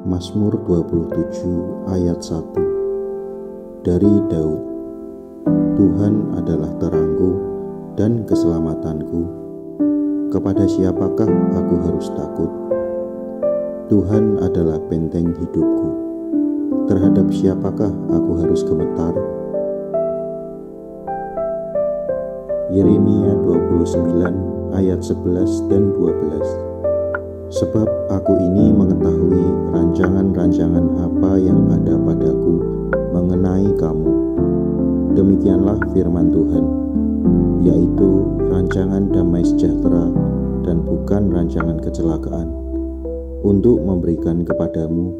Mazmur 27 ayat 1 dari Daud. Tuhan adalah terangku dan keselamatanku. Kepada siapakah aku harus takut? Tuhan adalah benteng hidupku. Terhadap siapakah aku harus gemetar? Yeremia 29 ayat 11 dan 12. Sebab aku ini mengetahui rancangan-rancangan apa yang ada padaku mengenai kamu. Demikianlah firman Tuhan, yaitu rancangan damai sejahtera dan bukan rancangan kecelakaan, untuk memberikan kepadamu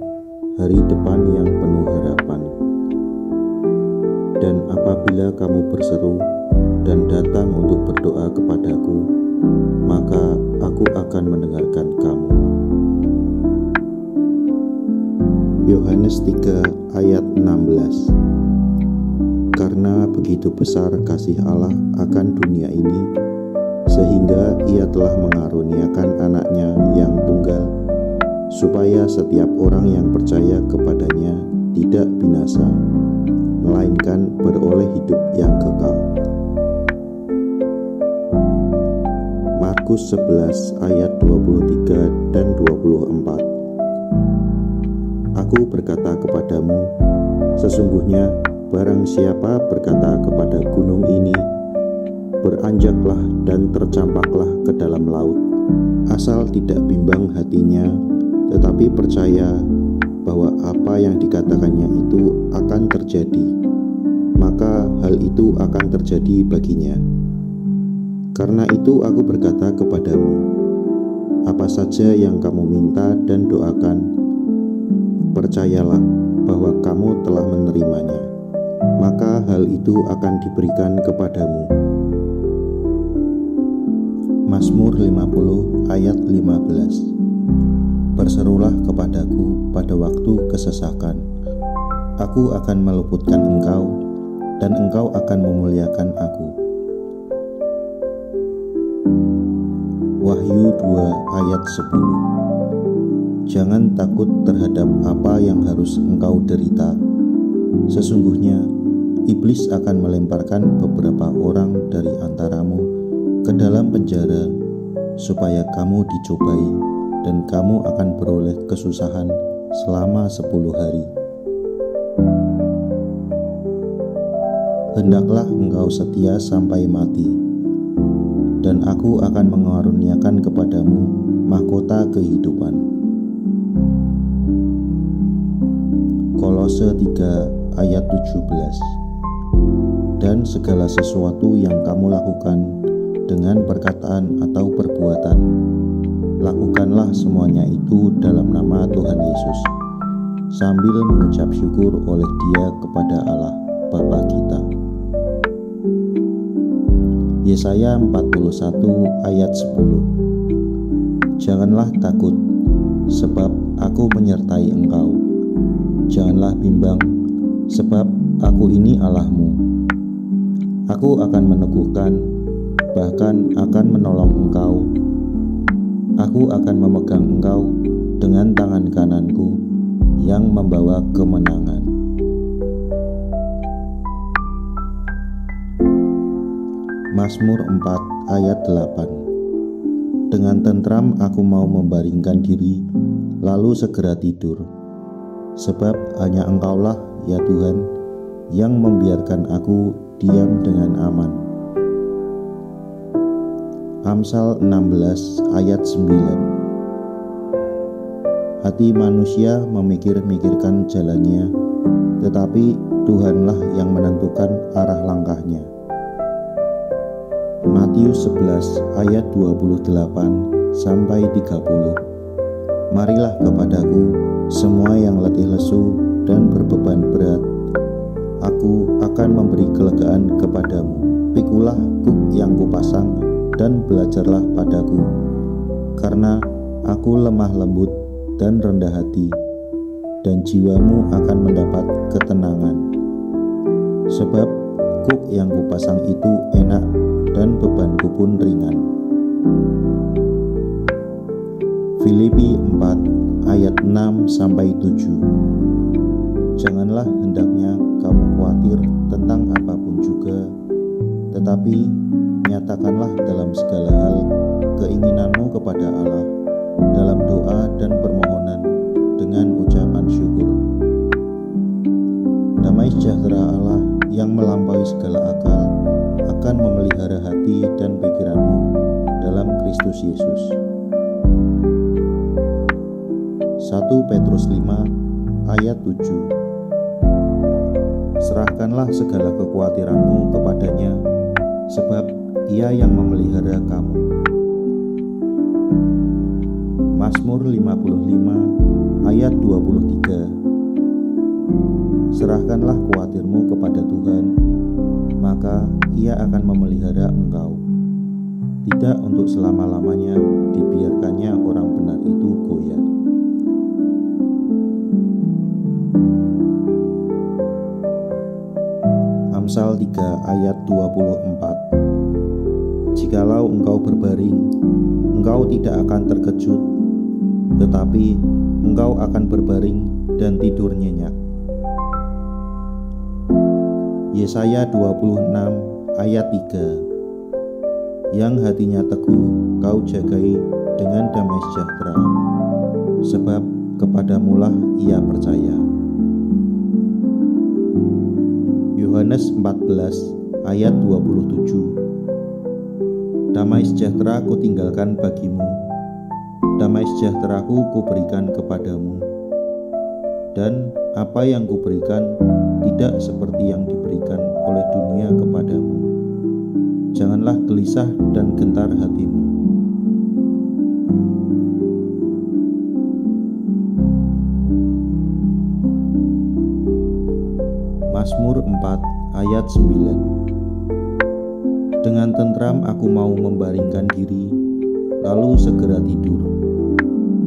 hari depan yang penuh harapan. Dan apabila kamu berseru dan datang untuk berdoa kepadaku, maka aku akan mendengarkan kamu. Yohanes 3 ayat 16. Karena begitu besar kasih Allah akan dunia ini, sehingga ia telah mengaruniakan anaknya yang tunggal, supaya setiap orang yang percaya kepadanya tidak binasa, melainkan beroleh hidup yang kekal. Markus 11 ayat 23 dan 24. Aku berkata kepadamu, sesungguhnya barang siapa berkata kepada gunung ini, beranjaklah dan tercampaklah ke dalam laut, asal tidak bimbang hatinya, tetapi percaya bahwa apa yang dikatakannya itu akan terjadi, maka hal itu akan terjadi baginya. Karena itu aku berkata kepadamu, apa saja yang kamu minta dan doakan, percayalah bahwa kamu telah menerimanya, maka hal itu akan diberikan kepadamu. Mazmur 50 ayat 15. Berserulah kepadaku pada waktu kesesakan, aku akan meluputkan engkau, dan engkau akan memuliakan aku. Wahyu 2 ayat 10. Jangan takut terhadap apa yang harus engkau derita. Sesungguhnya iblis akan melemparkan beberapa orang dari antaramu ke dalam penjara, supaya kamu dicobai, dan kamu akan beroleh kesusahan selama 10 hari. Hendaklah engkau setia sampai mati, dan aku akan mengaruniakan kepadamu mahkota kehidupan. Kolose 3 ayat 17. Dan segala sesuatu yang kamu lakukan dengan perkataan atau perbuatan, lakukanlah semuanya itu dalam nama Tuhan Yesus, sambil mengucap syukur oleh Dia kepada Allah Bapa kita. Yesaya 41 ayat 10. Janganlah takut, sebab aku menyertai engkau. Janganlah bimbang, sebab aku ini Allahmu. Aku akan meneguhkan, bahkan akan menolong engkau. Aku akan memegang engkau dengan tangan kananku yang membawa kemenangan. Mazmur 4 ayat 8. Dengan tentram aku mau membaringkan diri, lalu segera tidur. Sebab hanya Engkaulah, ya Tuhan, yang membiarkan aku diam dengan aman. Amsal 16 ayat 9. Hati manusia memikir-mikirkan jalannya, tetapi Tuhanlah yang menentukan arah langkahnya. Matius 11 ayat 28 sampai 30. Marilah kepadaku semua yang letih lesu dan berbeban berat, aku akan memberi kelegaan kepadamu. Pikulah kuk yang kupasang dan belajarlah padaku, karena aku lemah lembut dan rendah hati, dan jiwamu akan mendapat ketenangan. Sebab kuk yang kupasang itu enak dan bebanku pun ringan. Filipi 4 ayat 6-7. Janganlah hendaknya kamu khawatir tentang apapun juga, tetapi nyatakanlah dalam segala hal keinginanmu kepada Allah dalam doa dan permohonan dengan ucapan syukur. Damai sejahtera Allah yang melampaui segala akal akan memelihara hati dan pikiranmu dalam Kristus Yesus. 1 Petrus 5 ayat 7. Serahkanlah segala kekhawatiranmu kepadanya, sebab Ia yang memelihara kamu. Mazmur 55 ayat 23. Serahkanlah khawatirmu kepada Tuhan, maka Ia akan memelihara engkau. Tidak untuk selama-lamanya dibiarkannya orang benar itu goyah. Amsal 3 ayat 24. Jikalau engkau berbaring, engkau tidak akan terkejut, tetapi engkau akan berbaring dan tidur nyenyak. Yesaya 26 ayat 3. Yang hatinya teguh kau jagai dengan damai sejahtera, sebab kepadamulah ia percaya. Yohanes 14 ayat 27. Damai sejahtera ku tinggalkan bagimu, damai sejahteraku kuberikan kepadamu. Dan apa yang kuberikan tidak seperti yang diberikan oleh dunia kepadamu. Janganlah gelisah dan gentar hatimu. Mazmur 4 ayat 9. Dengan tentram aku mau membaringkan diri, lalu segera tidur.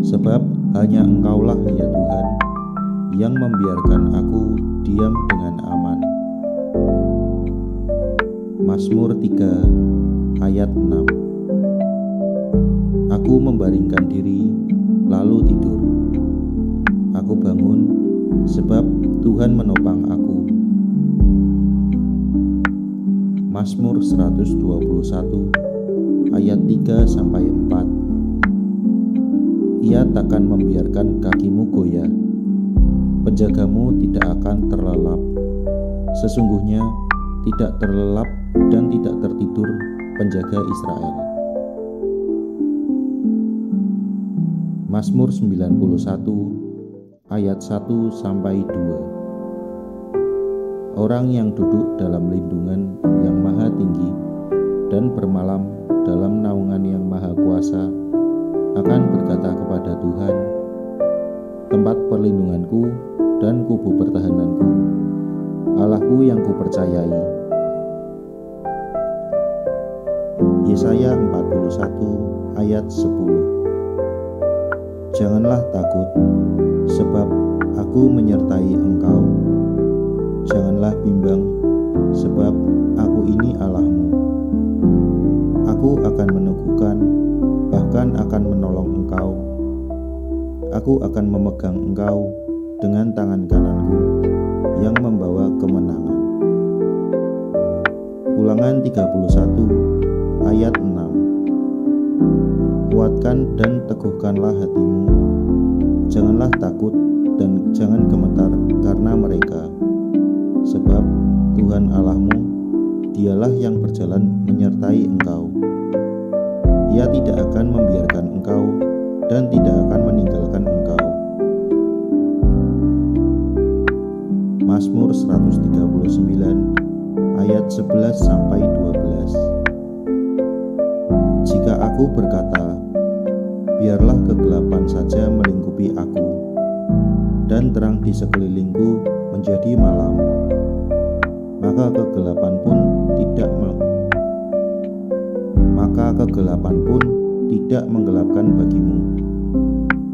Sebab hanya Engkaulah ya Tuhan, yang membiarkan aku diam dengan aman. Mazmur 3 ayat 6. Aku membaringkan diri, lalu tidur. Aku bangun, sebab Tuhan menopang aku. Mazmur 121 ayat 3-4. Ia takkan membiarkan kakimu goyah, penjagamu tidak akan terlelap. Sesungguhnya tidak terlelap dan tidak tertidur penjaga Israel. Mazmur 91 ayat 1-2. Orang yang duduk dalam lindungan yang maha tinggi dan bermalam dalam naungan yang maha kuasa akan berkata kepada Tuhan, tempat perlindunganku dan kubu pertahananku, Allahku yang kupercayai. Yesaya 41 ayat 10. Janganlah takut, sebab aku menyertai engkau. Janganlah bimbang, sebab aku ini Allahmu. Aku akan meneguhkan, bahkan akan menolong engkau. Aku akan memegang engkau dengan tangan kananku yang membawa kemenangan. Ulangan 31 ayat 6. Kuatkan dan teguhkanlah hatimu. Janganlah takut dan jangan gemetar karena mereka. Sebab Tuhan Allahmu, Dialah yang berjalan menyertai engkau. Ia tidak akan membiarkan engkau dan tidak akan meninggalkan engkau. Mazmur 139 ayat 11-12. Jika aku berkata, biarlah kegelapan saja melingkupi aku, dan terang di sekelilingku menjadi malam, maka kegelapan pun tidak menggelapkan bagimu,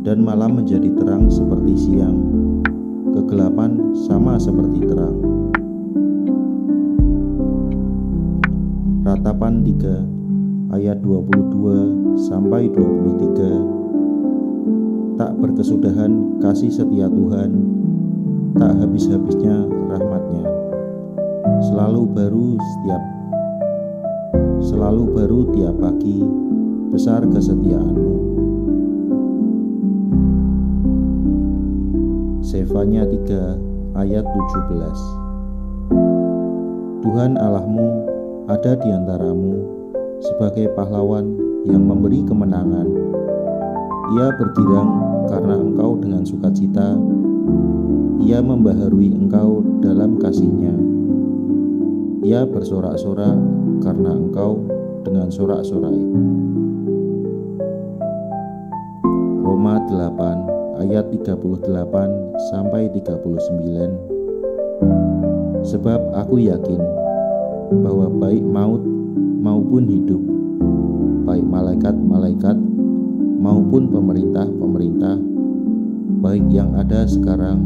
dan malam menjadi terang seperti siang, kegelapan sama seperti terang. Ratapan 3 ayat 22-23. Tak Tak berkesudahan kasih setia Tuhan, tak habis-habisnya rahmat-Nya. Selalu baru tiap pagi, besar kesetiaan-Mu. Zefanya 3 ayat 17. Tuhan Allahmu ada di antaramu sebagai pahlawan yang memberi kemenangan. Ia bergirang karena engkau dengan sukacita. Ia membaharui engkau dalam kasih-Nya. Ia bersorak-sorak karena engkau dengan sorak-sorai. Roma 8 ayat 38 sampai 39. Sebab aku yakin bahwa baik maut maupun hidup, baik malaikat-malaikat maupun pemerintah-pemerintah, baik yang ada sekarang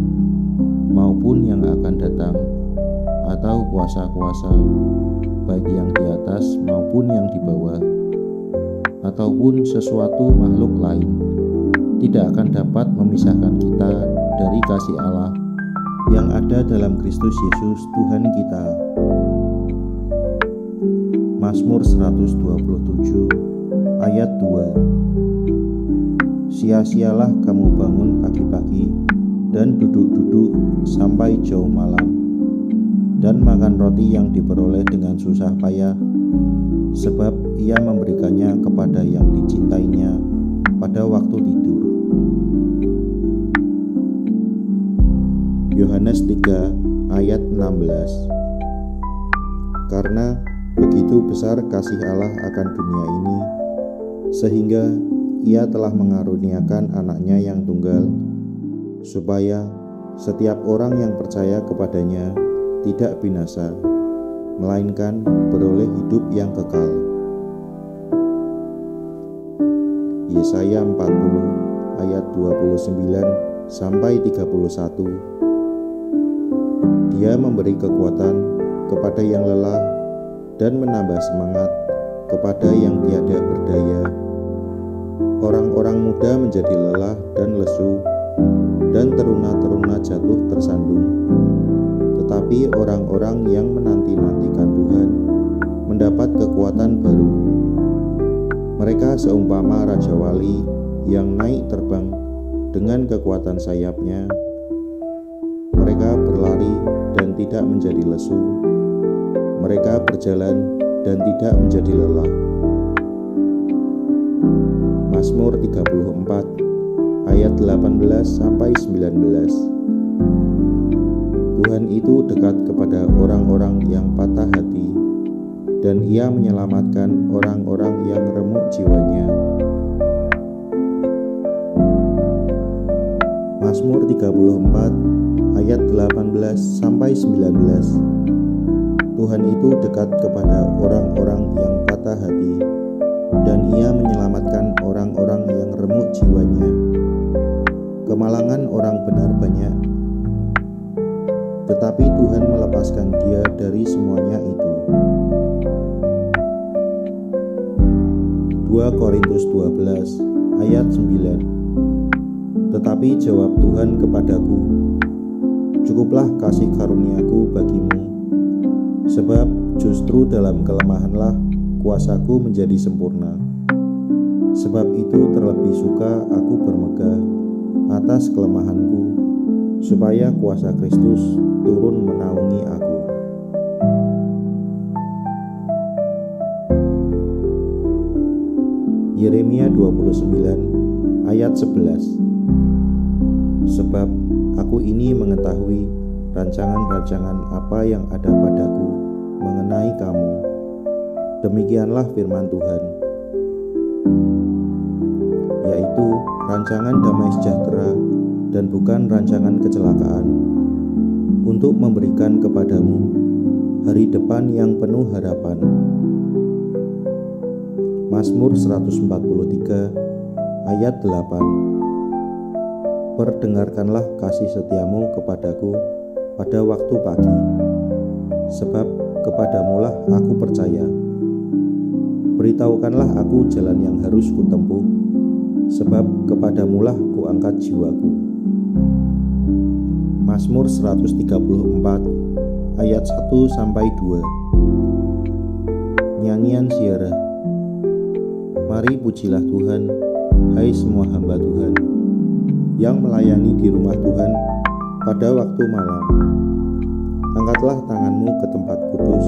maupun yang akan datang, atau kuasa-kuasa, baik yang di atas maupun yang di bawah, ataupun sesuatu makhluk lain, tidak akan dapat memisahkan kita dari kasih Allah yang ada dalam Kristus Yesus Tuhan kita. Mazmur 127 ayat 2. Sia-sialah kamu bangun pagi-pagi dan duduk-duduk sampai jauh malam, dan makan roti yang diperoleh dengan susah payah, sebab Ia memberikannya kepada yang dicintainya pada waktu tidur. Yohanes 3 ayat 16. Karena begitu besar kasih Allah akan dunia ini, sehingga Ia telah mengaruniakan anaknya yang tunggal, supaya setiap orang yang percaya kepadanya tidak binasa, melainkan beroleh hidup yang kekal. Yesaya 40 ayat 29 sampai 31. Dia memberi kekuatan kepada yang lelah dan menambah semangat kepada yang tiada berdaya. Orang-orang muda menjadi lelah dan lesu, dan teruna-teruna jatuh tersandung. Tetapi orang-orang yang menanti-nantikan Tuhan mendapat kekuatan baru. Mereka seumpama Raja Wali yang naik terbang dengan kekuatan sayapnya. Mereka berlari dan tidak menjadi lesu. Mereka berjalan dan tidak menjadi lelah. Mazmur 34 ayat 18 sampai 19. Tuhan itu dekat kepada orang-orang yang patah hati, dan Ia menyelamatkan orang-orang yang remuk jiwanya. Mazmur 34 ayat 18 sampai 19. Tuhan itu dekat kepada orang-orang yang patah hati, dan Ia menyelamatkan orang-orang yang remuk jiwanya. Kemalangan orang benar banyak, tetapi Tuhan melepaskan dia dari semuanya itu. 2 Korintus 12 ayat 9. Tetapi jawab Tuhan kepadaku, cukuplah kasih karuniaku bagimu, sebab justru dalam kelemahanlah kuasaku menjadi sempurna. Sebab itu terlebih suka aku bermegah atas kelemahanku, supaya kuasa Kristus turun menaungi aku. Yeremia 29 ayat 11. Sebab aku ini mengetahui rancangan-rancangan apa yang ada padaku mengenai kamu. Demikianlah firman Tuhan, yaitu rancangan damai sejahtera dan bukan rancangan kecelakaan, untuk memberikan kepadamu hari depan yang penuh harapan. Mazmur 143 ayat 8. Perdengarkanlah kasih setiamu kepadaku pada waktu pagi, sebab kepadamulah aku percaya. Beritahukanlah aku jalan yang harus kutempuh, sebab kepadamulah aku angkat jiwaku. Mazmur 134 ayat 1-2. Nyanyian Ziarah. Mari pujilah Tuhan, hai semua hamba Tuhan, yang melayani di rumah Tuhan pada waktu malam. Angkatlah tanganmu ke tempat kudus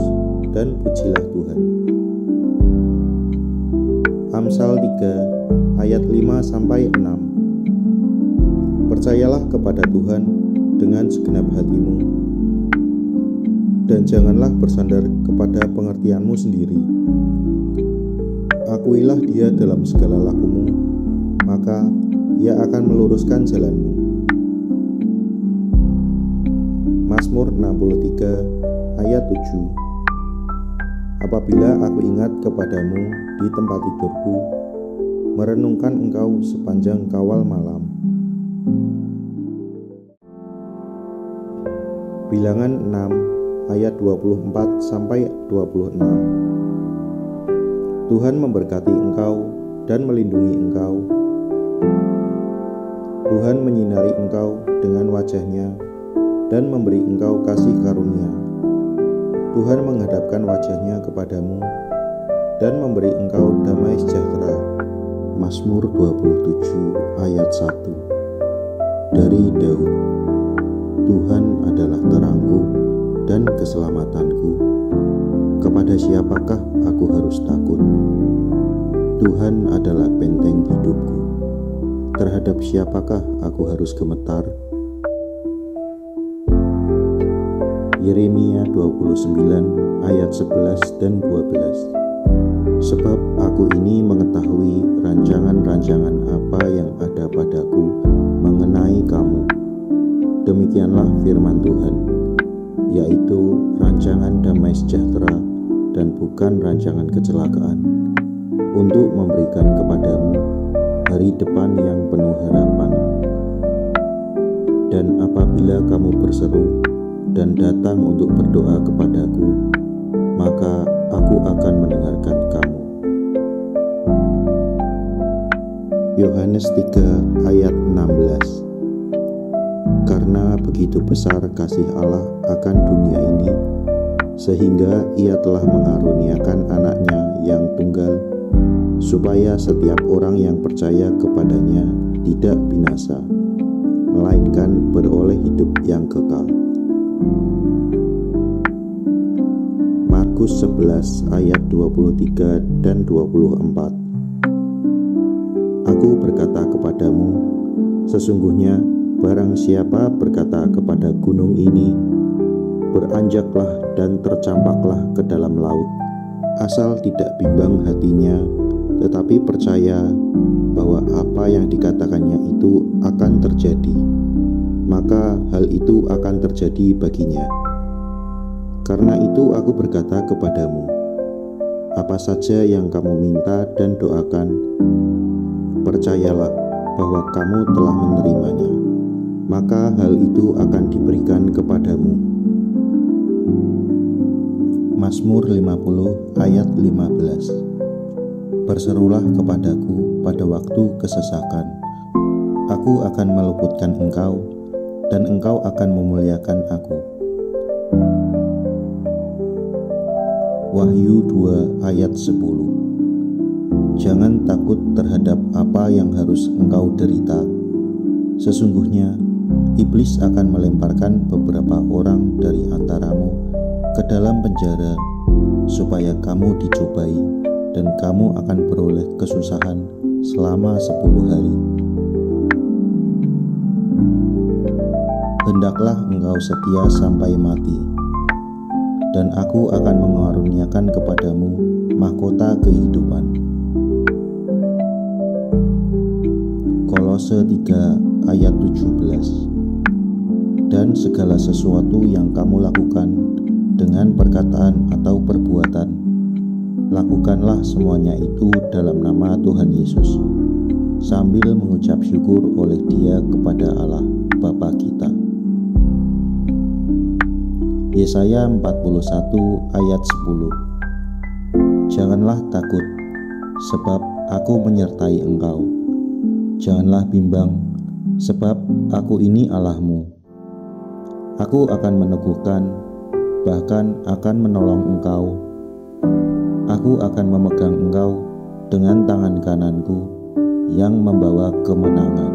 dan pujilah Tuhan. Amsal 3 ayat 5-6. Percayalah kepada Tuhan dengan segenap hatimu, dan janganlah bersandar kepada pengertianmu sendiri. Akuilah Dia dalam segala lakumu, maka Ia akan meluruskan jalanmu. Mazmur 63 ayat 7. Apabila aku ingat kepadamu di tempat tidurku, merenungkan Engkau sepanjang kawal malam. Bilangan 6 ayat 24-26. Tuhan memberkati engkau dan melindungi engkau. Tuhan menyinari engkau dengan wajah-Nya dan memberi engkau kasih karunia. Tuhan menghadapkan wajah-Nya kepadamu dan memberi engkau damai sejahtera. Mazmur 27 ayat 1. Dari Daud. Tuhan adalah terangku dan keselamatanku. Kepada siapakah aku harus takut? Tuhan adalah benteng hidupku. Terhadap siapakah aku harus gemetar? Yeremia 29 ayat 11 dan 12. Sebab aku ini mengetahui rancangan-rancangan apa yang ada padaku mengenai kamu. Demikianlah firman Tuhan, yaitu rancangan damai sejahtera dan bukan rancangan kecelakaan, untuk memberikan kepadamu hari depan yang penuh harapan. Dan apabila kamu berseru dan datang untuk berdoa kepadaku, maka aku akan mendengarkan kamu. Yohanes 3 ayat 16. Karena begitu besar kasih Allah akan dunia ini, sehingga Ia telah mengaruniakan anaknya yang tunggal, supaya setiap orang yang percaya kepadanya tidak binasa, melainkan beroleh hidup yang kekal. Markus 11 ayat 23 dan 24. Aku berkata kepadamu, sesungguhnya barang siapa berkata kepada gunung ini, beranjaklah dan tercampaklah ke dalam laut, asal tidak bimbang hatinya, tetapi percaya bahwa apa yang dikatakannya itu akan terjadi, maka hal itu akan terjadi baginya. Karena itu aku berkata kepadamu, apa saja yang kamu minta dan doakan, percayalah bahwa kamu telah menerimanya, maka hal itu akan diberikan kepadamu. Mazmur 50 ayat 15. Berserulah kepadaku pada waktu kesesakan. Aku akan meluputkan engkau, dan engkau akan memuliakan aku. Wahyu 2 ayat 10. Jangan takut terhadap apa yang harus engkau derita. Sesungguhnya iblis akan melemparkan beberapa orang dari antaramu ke dalam penjara, supaya kamu dicobai, dan kamu akan beroleh kesusahan selama 10 hari. Hendaklah engkau setia sampai mati, dan aku akan mengaruniakan kepadamu mahkota kehidupan. Kolose 3 ayat 17. Dan segala sesuatu yang kamu lakukan dengan perkataan atau perbuatan, lakukanlah semuanya itu dalam nama Tuhan Yesus, sambil mengucap syukur oleh Dia kepada Allah Bapa kita. Yesaya 41 ayat 10. Janganlah takut, sebab aku menyertai engkau. Janganlah bimbang, Sebab aku ini Allahmu. Aku akan meneguhkan, bahkan akan menolong engkau. Aku akan memegang engkau dengan tangan kananku yang membawa kemenangan.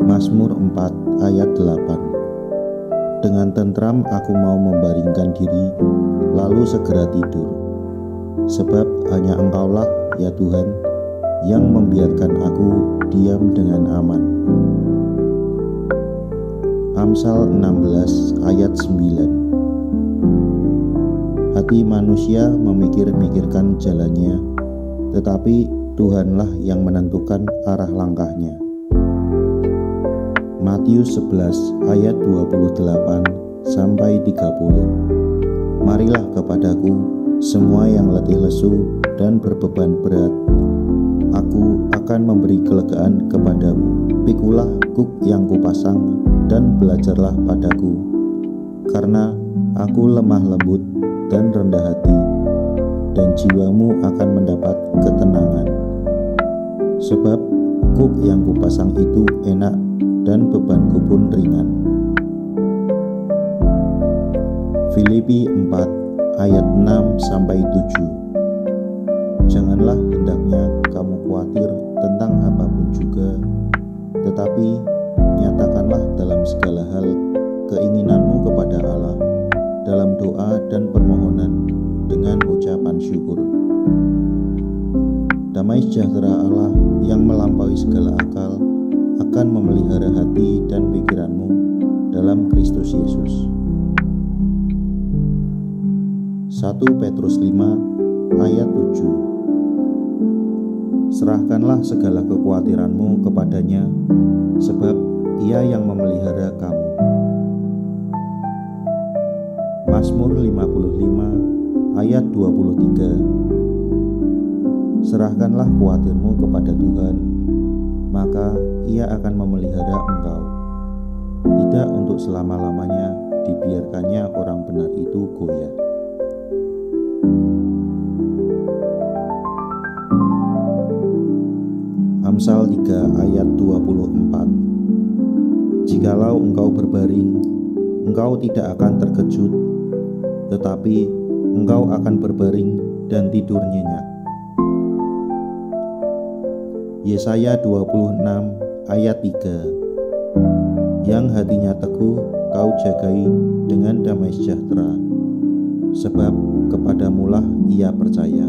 Mazmur 4 ayat 8. Dengan tentram aku mau membaringkan diri, lalu segera tidur. Sebab hanya Engkaulah, ya Tuhan, yang membiarkan aku diam dengan aman. Amsal 16 ayat 9. Hati manusia memikir-mikirkan jalannya, tetapi Tuhanlah yang menentukan arah langkahnya. Matius 11 ayat 28 sampai 30. Marilah kepadaku semua yang letih lesu dan berbeban berat, aku akan memberi kelegaan kepadamu. Pikulah kuk yang kupasang dan belajarlah padaku, karena aku lemah lembut dan rendah hati, dan jiwamu akan mendapat ketenangan. Sebab kuk yang kupasang itu enak dan bebanku pun ringan. Filipi 4 ayat 6-7. Janganlah hendaknya kamu khawatir tentang apapun juga, tetapi nyatakanlah dalam segala hal keinginanmu kepada Allah dalam doa dan permohonan dengan ucapan syukur. Damai sejahtera Allah yang melampaui segala akal akan memelihara hati dan pikiranmu dalam Kristus Yesus. 1 Petrus 5 ayat 7. Serahkanlah segala kekhawatiranmu kepadanya, sebab Ia yang memelihara kamu. Mazmur 55 ayat 23. Serahkanlah khawatirmu kepada Tuhan, maka Ia akan memelihara engkau. Tidak untuk selama-lamanya dibiarkannya orang benar itu goyah. Amsal 3 ayat 24. Jikalau engkau berbaring, engkau tidak akan terkejut, tetapi engkau akan berbaring dan tidur nyenyak. Yesaya 26 ayat 3. Yang hatinya teguh kau jagai dengan damai sejahtera, sebab kepadamulah ia percaya.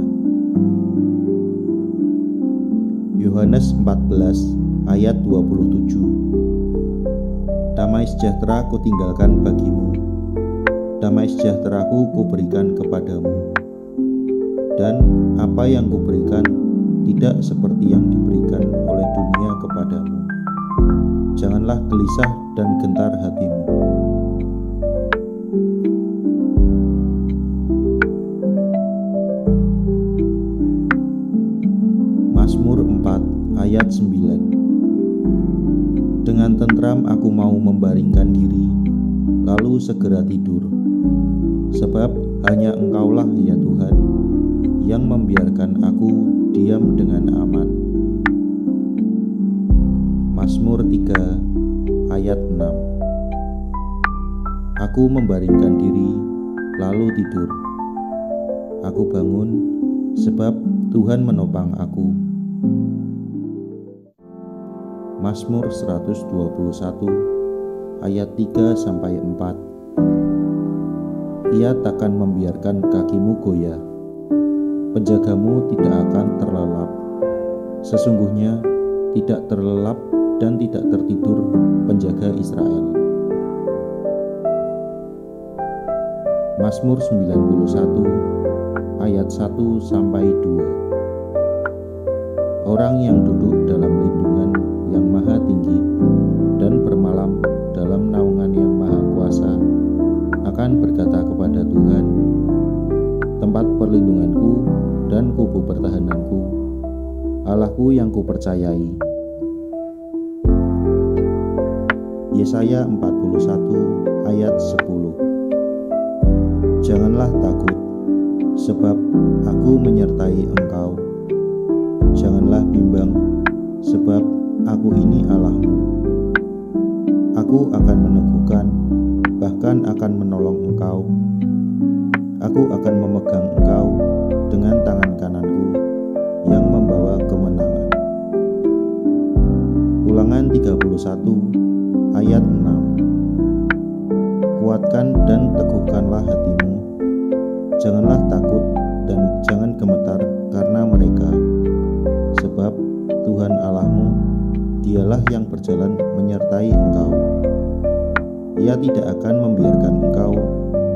Yohanes 14 ayat 27. Damai sejahtera kutinggalkan bagimu, damai sejahteraku kuberikan kepadamu, dan apa yang kuberikan tidak seperti yang diberikan oleh dunia kepadamu. Janganlah gelisah dan gentar hatimu. Mazmur 4 ayat 9. Dengan tentram aku mau membaringkan diri, lalu segera tidur. Sebab hanya Engkaulah, ya Tuhan, yang membiarkan aku diam dengan aman. Mazmur 3 ayat 6. Aku membaringkan diri, lalu tidur. Aku bangun, sebab Tuhan menopang aku. Mazmur 121 ayat 3-4. Ia takkan membiarkan kakimu goyah, penjagamu tidak akan terlelap. Sesungguhnya tidak terlelap dan tidak tertidur penjaga Israel. Mazmur 91 ayat 1-2. Orang yang duduk dalam lindungan yang maha tinggi dan bermalam dalam naungan yang maha kuasa akan berkata kepada Tuhan, tempat perlindunganku dan kubu pertahananku, Allahku yang kupercayai. Yesaya 41 ayat 10. Janganlah takut, sebab aku menyertai engkau. Janganlah bimbang, sebab Aku ini Allahmu. Aku akan meneguhkan, bahkan akan menolong engkau. Aku akan memegang engkau dengan tangan kananku yang membawa kemenangan. Ulangan 31 ayat 6. Kuatkan dan teguhkanlah hatimu. Janganlah takut dan jangan gemetar karena mereka, sebab Tuhan Allahmu, Dialah yang berjalan menyertai engkau. Ia tidak akan membiarkan engkau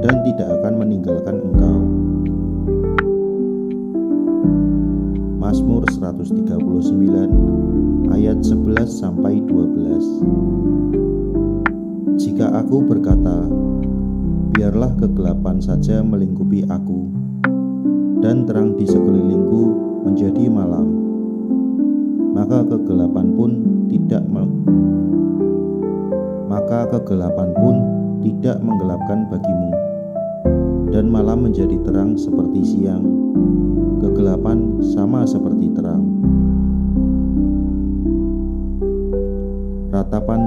dan tidak akan meninggalkan engkau. Mazmur 139 ayat 11-12. Jika aku berkata, biarlah kegelapan saja melingkupi aku, dan terang di sekelilingku menjadi malam, maka kegelapan pun tidak menggelapkan bagimu, dan malam menjadi terang seperti siang, kegelapan sama seperti terang. Ratapan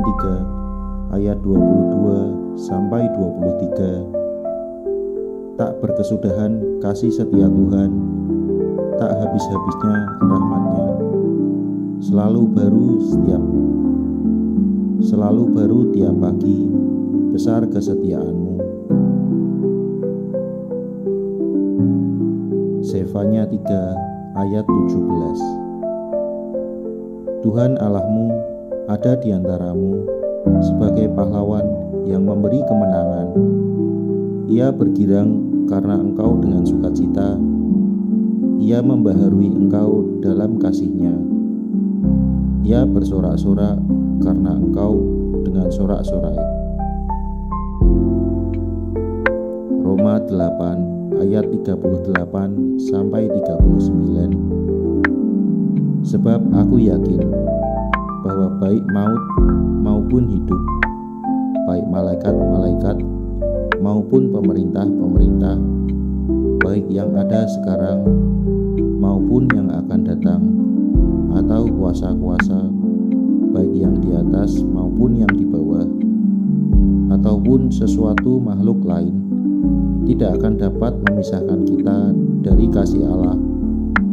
3 ayat 22-23. Tak berkesudahan kasih setia Tuhan, tak habis-habisnya rahmat-Nya. Selalu baru tiap pagi, besar kesetiaan-Mu. Zefanya 3 ayat 17. Tuhan Allahmu ada di antaramu sebagai pahlawan yang memberi kemenangan. Ia bergirang karena engkau dengan sukacita. Ia membaharui engkau dalam kasih-Nya. Ia bersorak-sorak karena engkau dengan sorak-sorai. Roma 8 ayat 38-39. Sebab aku yakin bahwa baik maut maupun hidup, baik malaikat-malaikat maupun pemerintah-pemerintah, baik yang ada sekarang maupun yang akan datang, atau kuasa-kuasa, baik yang di atas maupun yang di bawah, ataupun sesuatu makhluk lain, tidak akan dapat memisahkan kita dari kasih Allah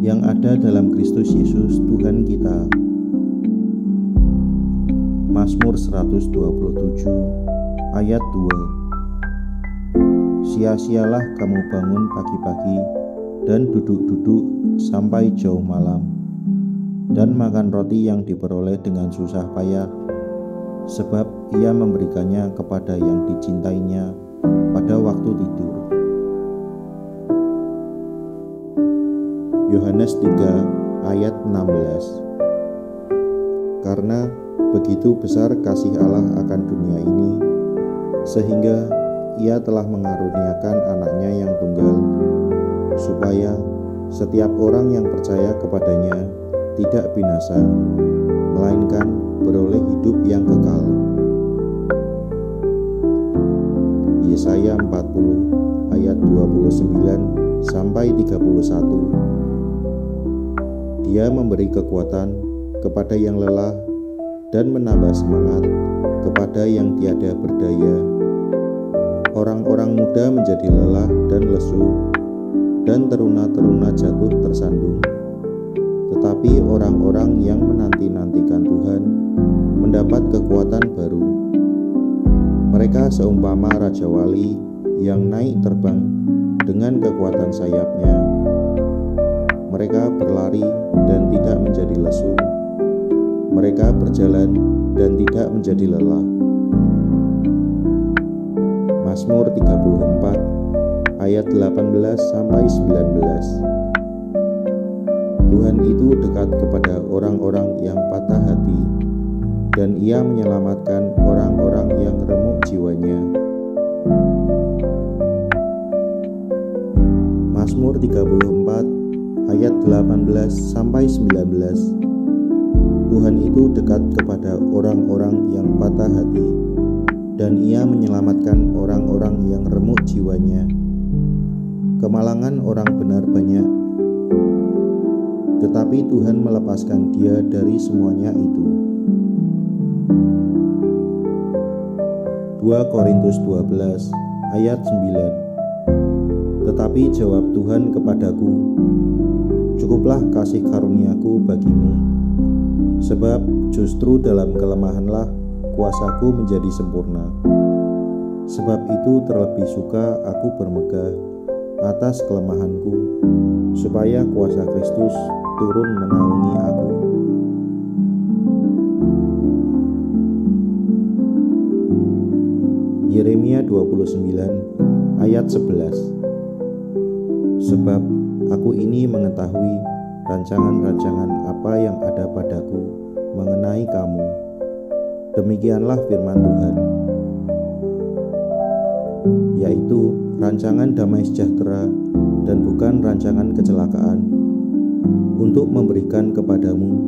yang ada dalam Kristus Yesus Tuhan kita. Mazmur 127 ayat 2. Sia-sialah kamu bangun pagi-pagi dan duduk-duduk sampai jauh malam, dan makan roti yang diperoleh dengan susah payah, sebab Ia memberikannya kepada yang dicintainya pada waktu tidur. Yohanes 3 ayat 16. Karena begitu besar kasih Allah akan dunia ini, sehingga Ia telah mengaruniakan anaknya yang tunggal, supaya setiap orang yang percaya kepadanya tidak binasa, melainkan beroleh hidup yang kekal. Yesaya 40 ayat 29-31. Dia memberi kekuatan kepada yang lelah dan menambah semangat kepada yang tiada berdaya. Orang-orang muda menjadi lelah dan lesu, dan teruna-teruna jatuh tersandung. Tetapi orang-orang yang menanti-nantikan Tuhan mendapat kekuatan baru. Mereka seumpama Raja Wali yang naik terbang dengan kekuatan sayapnya. Mereka berlari dan tidak menjadi lesu. Mereka berjalan dan tidak menjadi lelah. Mazmur 34 ayat 18-19. Tuhan itu dekat kepada orang-orang yang patah hati, dan Ia menyelamatkan orang-orang yang remuk jiwanya. Mazmur 34 ayat 18-19. Tuhan itu dekat kepada orang-orang yang patah hati, dan Ia menyelamatkan orang-orang yang remuk jiwanya. Kemalangan orang benar banyak, tetapi Tuhan melepaskan dia dari semuanya itu. 2 Korintus 12 ayat 9. Tetapi jawab Tuhan kepadaku, cukuplah kasih karuniaku bagimu, sebab justru dalam kelemahanlah kuasaku menjadi sempurna. Sebab itu terlebih suka aku bermegah atas kelemahanku, supaya kuasa Kristus turun menaungi aku. Yeremia 29 ayat 11. Sebab aku ini mengetahui rancangan-rancangan apa yang ada padaku mengenai kamu. Demikianlah firman Tuhan, yaitu rancangan damai sejahtera dan bukan rancangan kecelakaan, untuk memberikan kepadamu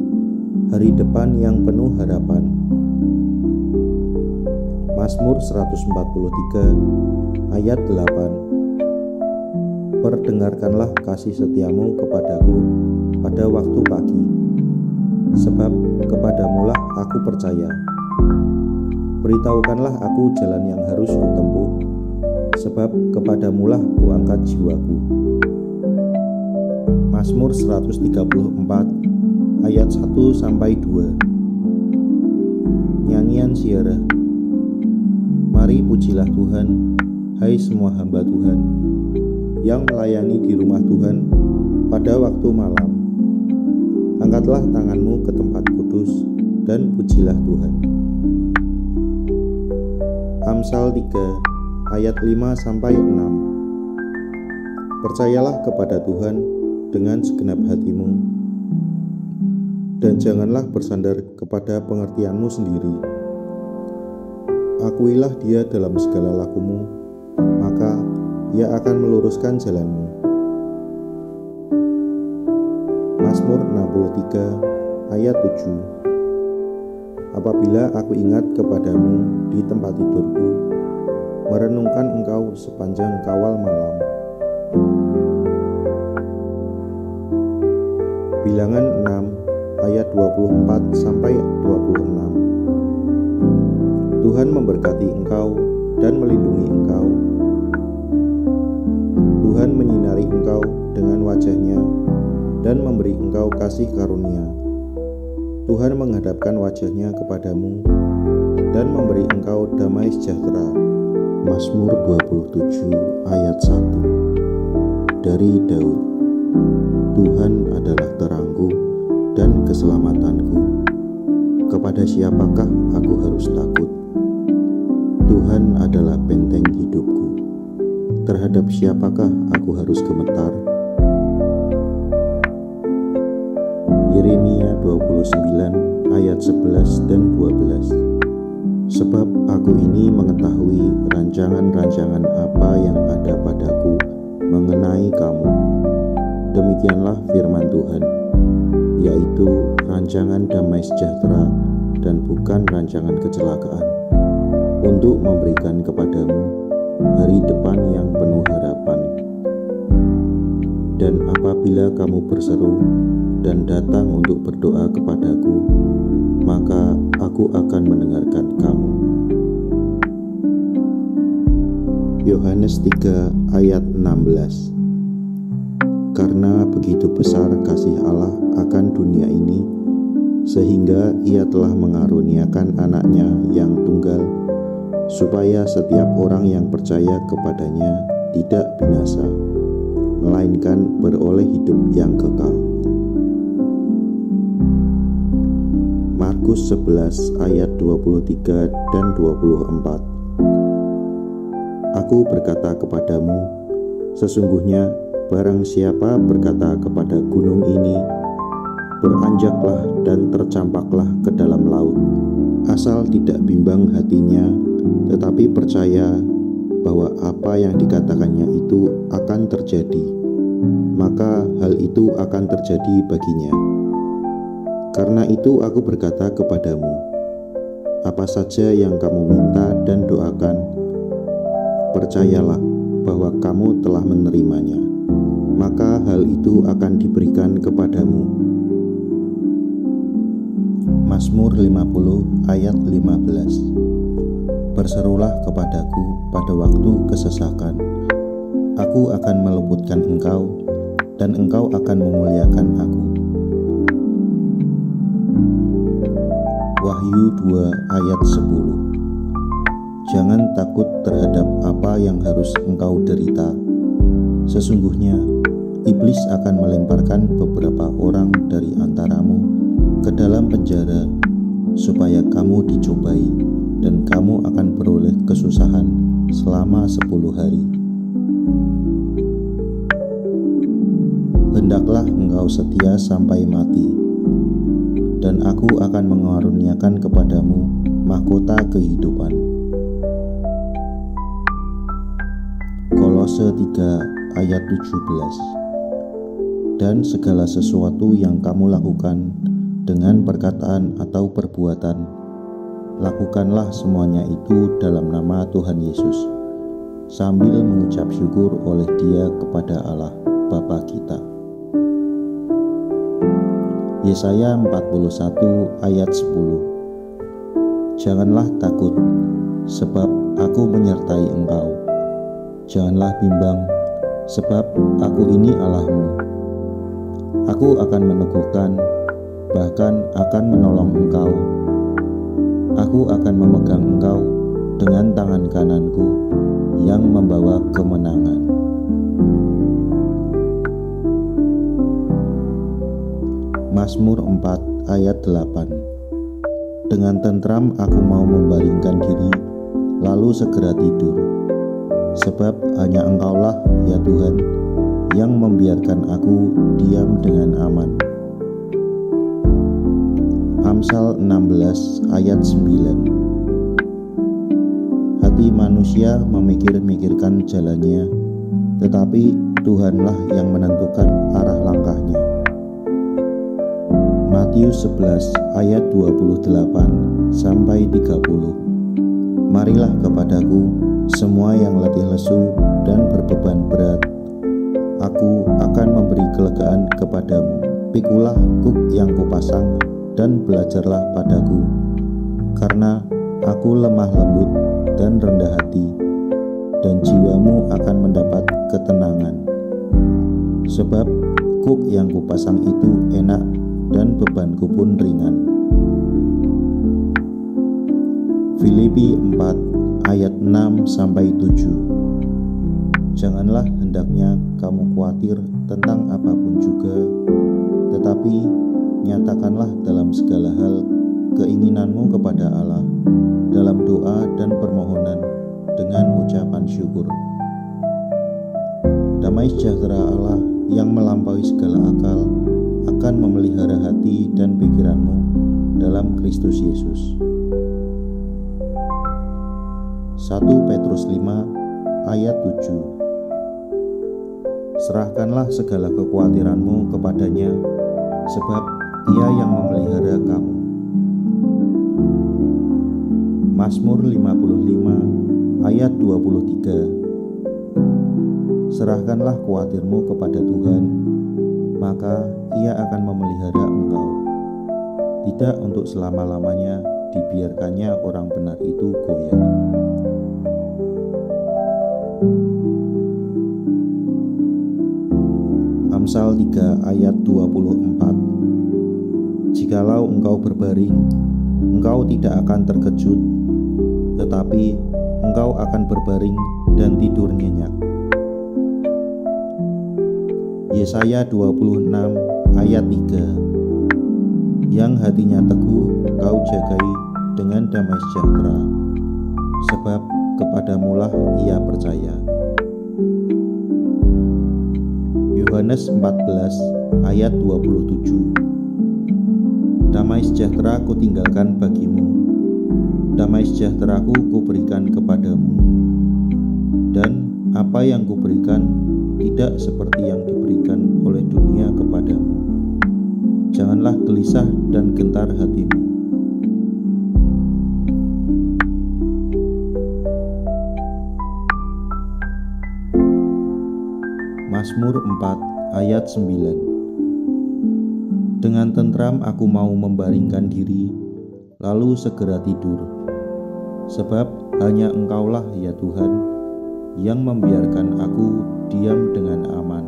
hari depan yang penuh harapan. Mazmur 143 ayat 8. Perdengarkanlah kasih setiamu kepadaku pada waktu pagi, sebab kepadamulah aku percaya. Beritahukanlah aku jalan yang harus kutempuh, sebab kepadamulah kuangkat jiwaku. Mazmur 134 ayat 1-2. Nyanyian Ziarah. Mari pujilah Tuhan, hai semua hamba Tuhan, yang melayani di rumah Tuhan pada waktu malam. Angkatlah tanganmu ke tempat kudus dan pujilah Tuhan. Amsal 3 ayat 5-6. Percayalah kepada Tuhan dengan segenap hatimu, dan janganlah bersandar kepada pengertianmu sendiri. Akuilah dia dalam segala lakumu, maka ia akan meluruskan jalanmu. Mazmur 63 ayat 7. Apabila aku ingat kepadamu di tempat tidurku, merenungkan engkau sepanjang kawal malam. Bilangan 6 ayat 24-26. Tuhan memberkati engkau dan melindungi engkau. Tuhan menyinari engkau dengan wajah-Nya dan memberi engkau kasih karunia. Tuhan menghadapkan wajah-Nya kepadamu dan memberi engkau damai sejahtera. Mazmur 27 ayat 1. Dari Daud. Tuhan adalah terangku dan keselamatanku. Kepada siapakah aku harus takut? Tuhan adalah benteng hidupku. Terhadap siapakah aku harus gemetar? Yeremia 29 ayat 11 dan 12. Sebab aku ini mengetahui rancangan-rancangan apa yang ada padaku mengenai kamu. Demikianlah firman Tuhan, yaitu rancangan damai sejahtera dan bukan rancangan kecelakaan, untuk memberikan kepadamu hari depan yang penuh harapan. Dan apabila kamu berseru dan datang untuk berdoa kepadaku, maka aku akan mendengarkan kamu. Yohanes 3 ayat 16. Karena begitu besar kasih Allah akan dunia ini, sehingga Ia telah mengaruniakan anaknya yang tunggal, supaya setiap orang yang percaya kepadanya tidak binasa, melainkan beroleh hidup yang kekal. Markus 11 ayat 23 dan 24. Aku berkata kepadamu, sesungguhnya barang siapa berkata kepada gunung ini, beranjaklah dan tercampaklah ke dalam laut, asal tidak bimbang hatinya, tetapi percaya bahwa apa yang dikatakannya itu akan terjadi, maka hal itu akan terjadi baginya. Karena itu aku berkata kepadamu, apa saja yang kamu minta dan doakan, percayalah bahwa kamu telah menerimanya, maka hal itu akan diberikan kepadamu. Mazmur 50 ayat 15. Berserulah kepadaku pada waktu kesesakan. Aku akan meluputkan engkau, dan engkau akan memuliakan aku. Wahyu 2 ayat 10. Jangan takut terhadap apa yang harus engkau derita. Sesungguhnya iblis akan melemparkan beberapa orang dari antaramu ke dalam penjara supaya kamu dicobai, dan kamu akan beroleh kesusahan selama 10 hari. Hendaklah engkau setia sampai mati, dan aku akan mengaruniakan kepadamu mahkota kehidupan. Kolose 3 ayat 17. Dan segala sesuatu yang kamu lakukan dengan perkataan atau perbuatan, lakukanlah semuanya itu dalam nama Tuhan Yesus, sambil mengucap syukur oleh Dia kepada Allah Bapa kita. Yesaya 41 ayat 10. Janganlah takut, sebab aku menyertai engkau. Janganlah bimbang, sebab aku ini Allahmu. Aku akan meneguhkan, bahkan akan menolong engkau. Aku akan memegang engkau dengan tangan kananku yang membawa kemenangan. Mazmur 4 ayat 8. Dengan tentram aku mau membaringkan diri, lalu segera tidur. Sebab hanya engkaulah, ya Tuhan, yang membiarkan aku diam dengan aman. Amsal 16 ayat 9. Hati manusia memikir-mikirkan jalannya, tetapi Tuhanlah yang menentukan arah langkahnya. Matius 11 ayat 28 sampai 30. Marilah kepadaku semua yang letih lesu dan berbeban berat, aku akan memberi kelegaan kepadamu. Pikulah kuk yang kupasang dan belajarlah padaku, karena aku lemah lembut dan rendah hati, dan jiwamu akan mendapat ketenangan. Sebab kuk yang kupasang itu enak, dan bebanku pun ringan. Filipi 4 ayat 6 sampai 7. Janganlah hendaknya kamu khawatir tentang apapun juga, tetapi nyatakanlah dalam segala hal keinginanmu kepada Allah dalam doa dan permohonan dengan ucapan syukur. Damai sejahtera Allah yang melampaui segala akal akan memelihara hati dan pikiranmu dalam Kristus Yesus. 1 Petrus 5 ayat 7. Serahkanlah segala kekhawatiranmu kepadanya, sebab Ia yang memelihara kamu. Mazmur 55 ayat 23. Serahkanlah khawatirmu kepada Tuhan, maka Ia akan memelihara engkau. Tidak untuk selama-lamanya dibiarkannya orang benar itu goyah. Amsal 3 ayat 24. Jikalau engkau berbaring, engkau tidak akan terkejut, tetapi engkau akan berbaring dan tidur nyenyak. Yesaya 26 ayat 3. Yang hatinya teguh kau jagai dengan damai sejahtera, sebab kepadamulah ia percaya. Yohanes 14 ayat 27. Damai sejahtera kutinggalkan bagimu, damai sejahteraku kuberikan kepadamu, dan apa yang kuberikan tidak seperti yang diberikan oleh dunia kepadamu. Janganlah gelisah dan gentar hatimu. Mazmur 4 ayat 9. Dengan tentram aku mau membaringkan diri, lalu segera tidur. Sebab hanya Engkaulah ya Tuhan, yang membiarkan aku diam dengan aman.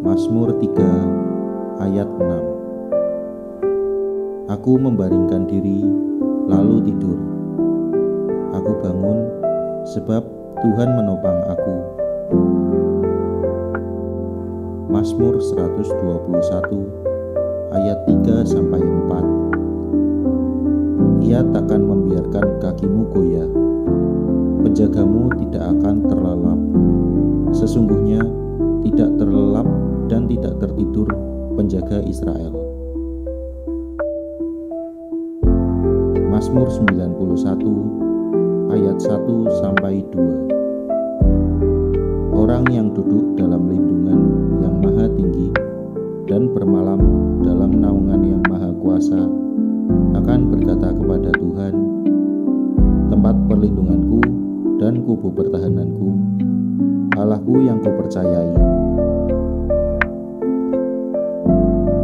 Mazmur 3 ayat 6. Aku membaringkan diri, lalu tidur. Aku bangun, sebab Tuhan menopang aku. Mazmur 121 ayat 3-4. Ia takkan membiarkan kakimu goyah, penjagamu tidak akan terlelap. Sesungguhnya tidak terlelap dan tidak tertidur penjaga Israel. Mazmur 91 ayat 1-2. Orang yang duduk dalam lindungan yang maha tinggi dan bermalam dalam naungan yang maha kuasa akan berkata kepada Tuhan, tempat perlindunganku dan kubu pertahananku, Allahku yang kupercayai.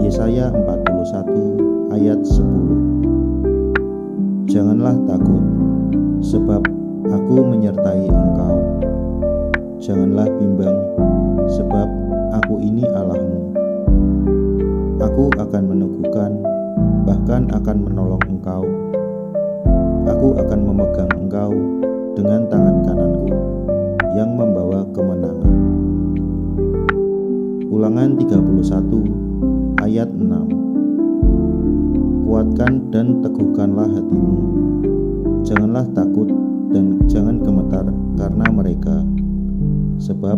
Yesaya 41 ayat 10. Janganlah takut, sebab aku menyertai engkau. Janganlah bimbang, sebab aku ini Allahmu. Aku akan meneguhkan, bahkan akan menolong engkau. Aku akan memegang engkau dengan tangan kananku yang membawa kemenangan. Ulangan 31 ayat 6. Kuatkan dan teguhkanlah hatimu. Janganlah takut dan jangan gemetar karena mereka. Sebab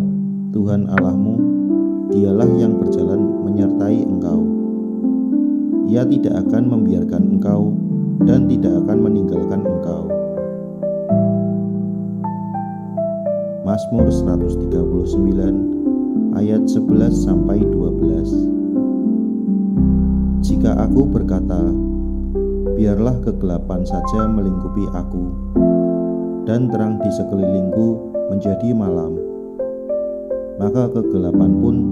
Tuhan Allahmu, Dialah yang berjalan menyertai engkau. Ia tidak akan membiarkan engkau dan tidak akan meninggalkan engkau. Mazmur 139 ayat 11-12. Jika aku berkata, biarlah kegelapan saja melingkupi aku, dan terang di sekelilingku menjadi malam, maka kegelapan pun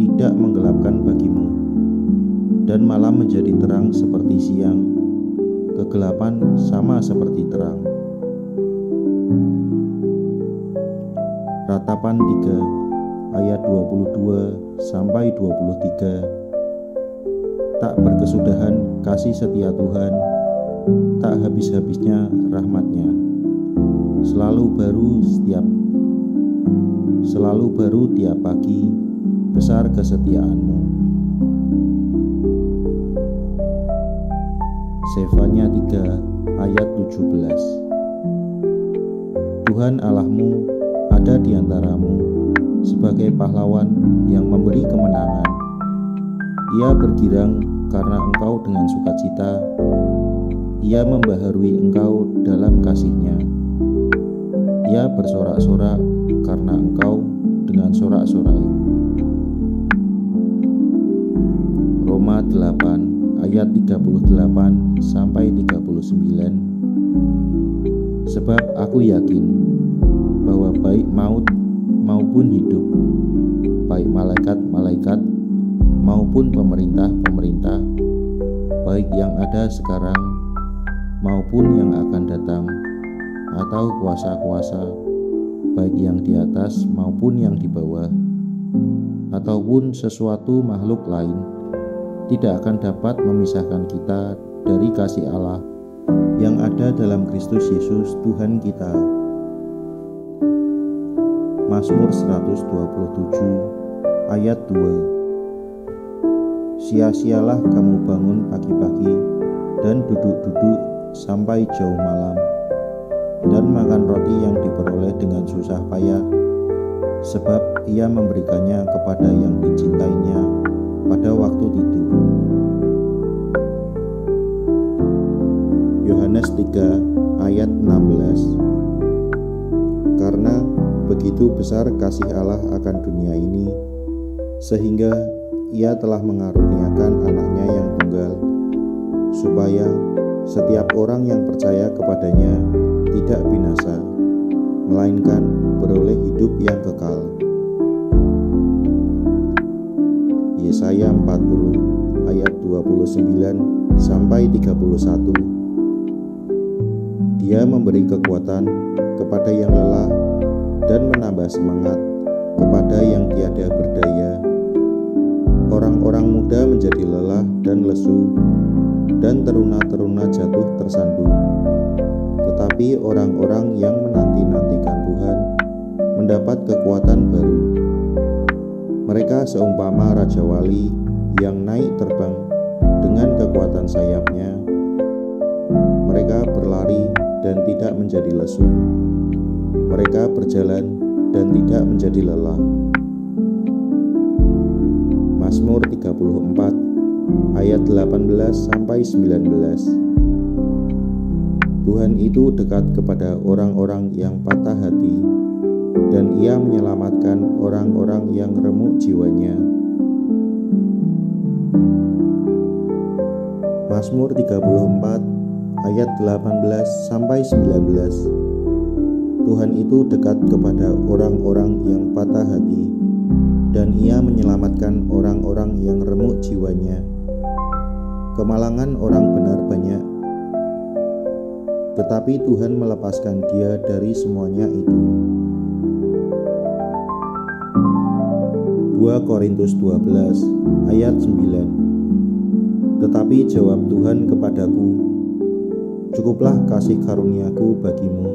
tidak menggelapkan bagimu, dan malam menjadi terang seperti siang, kegelapan sama seperti terang. Ratapan 3 ayat 22-23. Tak berkesudahan kasih setia Tuhan, tak habis-habisnya rahmat-Nya. Selalu baru tiap pagi, besar kesetiaan-Mu. Sefanya 3 ayat 17. Tuhan Allahmu ada di antaramu sebagai pahlawan yang memberi kemenangan. Ia bergirang karena engkau dengan sukacita. Ia membaharui engkau dalam kasih-Nya. Ia bersorak-sorak karena engkau dengan sorak-sorai. Roma 8 ayat 38-39. Sebab aku yakin bahwa baik maut maupun hidup, baik malaikat-malaikat maupun pemerintah-pemerintah, baik yang ada sekarang maupun yang akan datang, atau kuasa-kuasa, baik yang di atas maupun yang di bawah, ataupun sesuatu makhluk lain, tidak akan dapat memisahkan kita dari kasih Allah yang ada dalam Kristus Yesus Tuhan kita. Mazmur 127 ayat 2. Sia-sialah kamu bangun pagi-pagi dan duduk-duduk sampai jauh malam, dan makan roti yang diperoleh dengan susah payah, sebab Ia memberikannya kepada yang dicintainya pada waktu tidur. Yohanes 3 ayat 16. Karena begitu besar kasih Allah akan dunia ini, sehingga Ia telah mengaruniakan anaknya yang tunggal, supaya setiap orang yang percaya kepadanya tidak binasa, melainkan beroleh hidup yang kekal. Yesaya 40 ayat 29 sampai 31. Dia memberi kekuatan kepada yang lelah dan menambah semangat kepada yang tiada berdaya. Orang-orang muda menjadi lelah dan lesu, dan teruna-teruna jatuh tersandung. Tetapi orang-orang yang menanti-nantikan Tuhan mendapat kekuatan baru. Mereka seumpama Raja Wali yang naik terbang dengan kekuatan sayapnya. Mereka berlari dan tidak menjadi lesu. Mereka berjalan dan tidak menjadi lelah. Mazmur 34 ayat 18 sampai 19. Tuhan itu dekat kepada orang-orang yang patah hati, dan Ia menyelamatkan orang-orang yang remuk jiwanya. Mazmur 34 ayat 18 sampai 19. Tuhan itu dekat kepada orang-orang yang patah hati, dan Ia menyelamatkan orang-orang yang remuk jiwanya. Kemalangan orang benar banyak, tetapi Tuhan melepaskan dia dari semuanya itu. 2 Korintus 12 ayat 9. Tetapi jawab Tuhan kepadaku, cukuplah kasih karuniaku bagimu,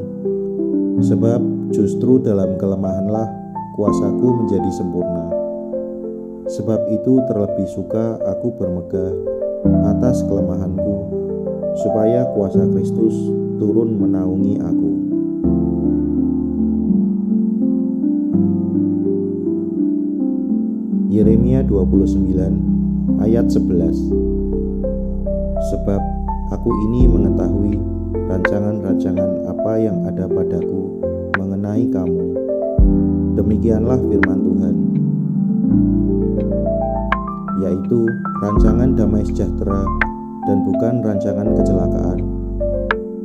sebab justru dalam kelemahanlah kuasaku menjadi sempurna. Sebab itu terlebih suka aku bermegah atas kelemahanku, supaya kuasa Kristus turun menaungi aku. Yeremia 29 ayat 11. Sebab aku ini mengetahui rancangan-rancangan apa yang ada padaku mengenai kamu. Demikianlah firman Tuhan, yaitu rancangan damai sejahtera dan bukan rancangan kecelakaan,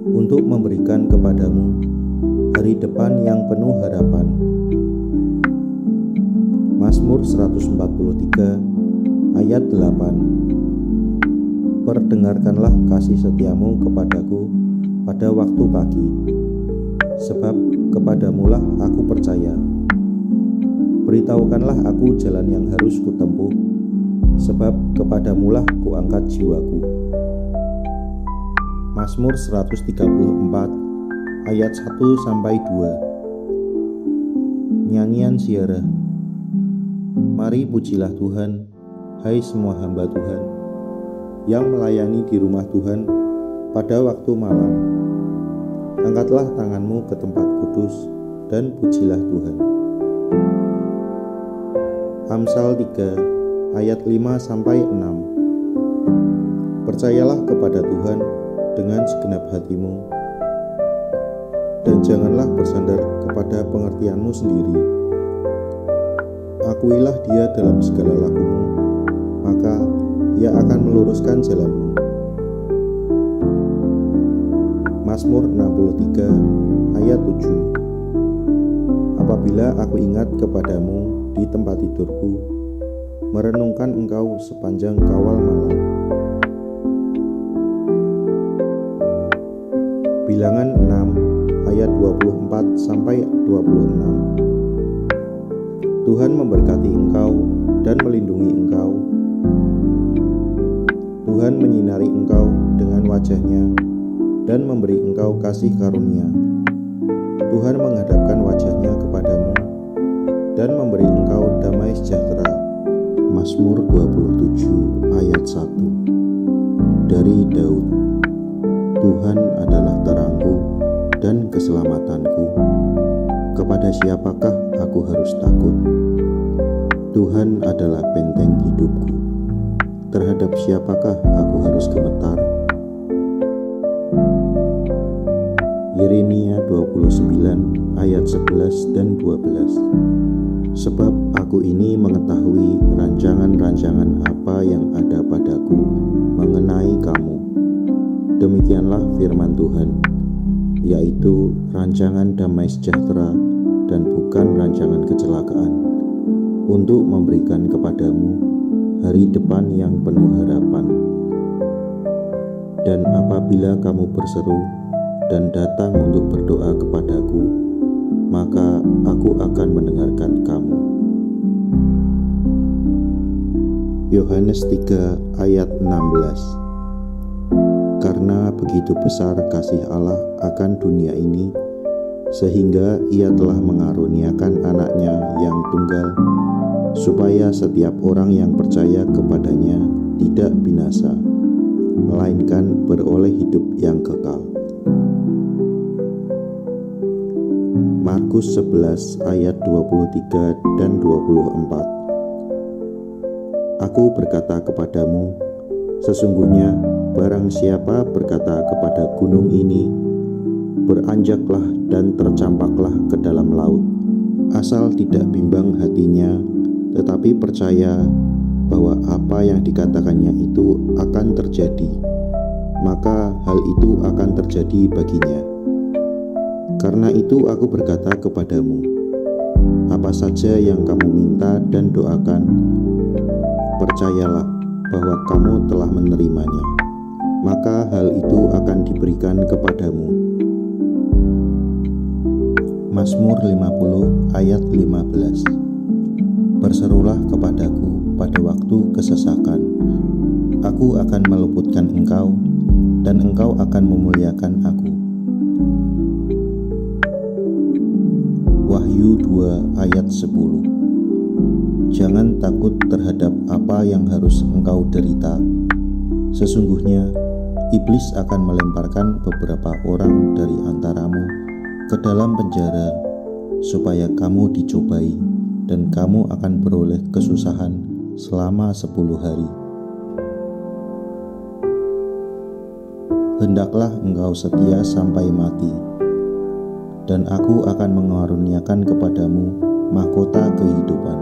untuk memberikan kepadamu hari depan yang penuh harapan. Mazmur 143 ayat 8. Perdengarkanlah kasih setiamu kepadaku pada waktu pagi, sebab kepadamulah aku percaya. Beritahukanlah aku jalan yang harus kutempuh, sebab kepadamulah kuangkat jiwaku. Mazmur 134 ayat 1 sampai 2. Nyanyian ziarah. Mari pujilah Tuhan, hai semua hamba Tuhan, yang melayani di rumah Tuhan pada waktu malam. Angkatlah tanganmu ke tempat kudus dan pujilah Tuhan. Amsal 3 ayat 5 sampai 6. Percayalah kepada Tuhan dengan segenap hatimu, dan janganlah bersandar kepada pengertianmu sendiri. Akuilah Dia dalam segala lakumu, maka Ia akan meluruskan jalanmu. Mazmur 63 ayat 7. Apabila aku ingat kepadamu di tempat tidurku, merenungkan Engkau sepanjang kawal malam. Bilangan 6 ayat 24 sampai 26. Tuhan memberkati engkau dan melindungi engkau. Tuhan menyinari engkau dengan wajah-Nya dan memberi engkau kasih karunia. Tuhan menghadapkan wajah-Nya kepadamu dan memberi engkau damai sejahtera. Mazmur 27 ayat 1. Dari Daud. Tuhan adalah terangku dan keselamatanku. Kepada siapakah aku harus takut? Tuhan adalah benteng hidupku. Terhadap siapakah aku harus gemetar? Yeremia 29 ayat 11 dan 12. Sebab aku ini mengetahui rancangan-rancangan apa yang ada padaku mengenai kamu. Demikianlah firman Tuhan, yaitu rancangan damai sejahtera dan bukan rancangan kecelakaan, untuk memberikan kepadamu hari depan yang penuh harapan. Dan apabila kamu berseru dan datang untuk berdoa kepadaku, maka aku akan mendengarkan kamu. Yohanes 3 ayat 16. Karena begitu besar kasih Allah akan dunia ini, sehingga ia telah mengaruniakan anaknya yang tunggal, supaya setiap orang yang percaya kepadanya tidak binasa, melainkan beroleh hidup yang kekal. Markus 11 ayat 23 dan 24. Aku berkata kepadamu, sesungguhnya barang siapa berkata kepada gunung ini, beranjaklah dan tercampaklah ke dalam laut, asal tidak bimbang hatinya, tetapi percaya bahwa apa yang dikatakannya itu akan terjadi, maka hal itu akan terjadi baginya. Karena itu aku berkata kepadamu, apa saja yang kamu minta dan doakan, percayalah bahwa kamu telah menerimanya, maka hal itu akan diberikan kepadamu. Mazmur 50 ayat 15. Berserulah kepadaku pada waktu kesesakan, aku akan meluputkan engkau, dan engkau akan memuliakan aku. Wahyu 2 ayat 10. Jangan takut terhadap apa yang harus engkau derita. Sesungguhnya iblis akan melemparkan beberapa orang dari antaramu ke dalam penjara, supaya kamu dicobai, dan kamu akan beroleh kesusahan selama 10 hari. Hendaklah engkau setia sampai mati, dan aku akan mengaruniakan kepadamu mahkota kehidupan.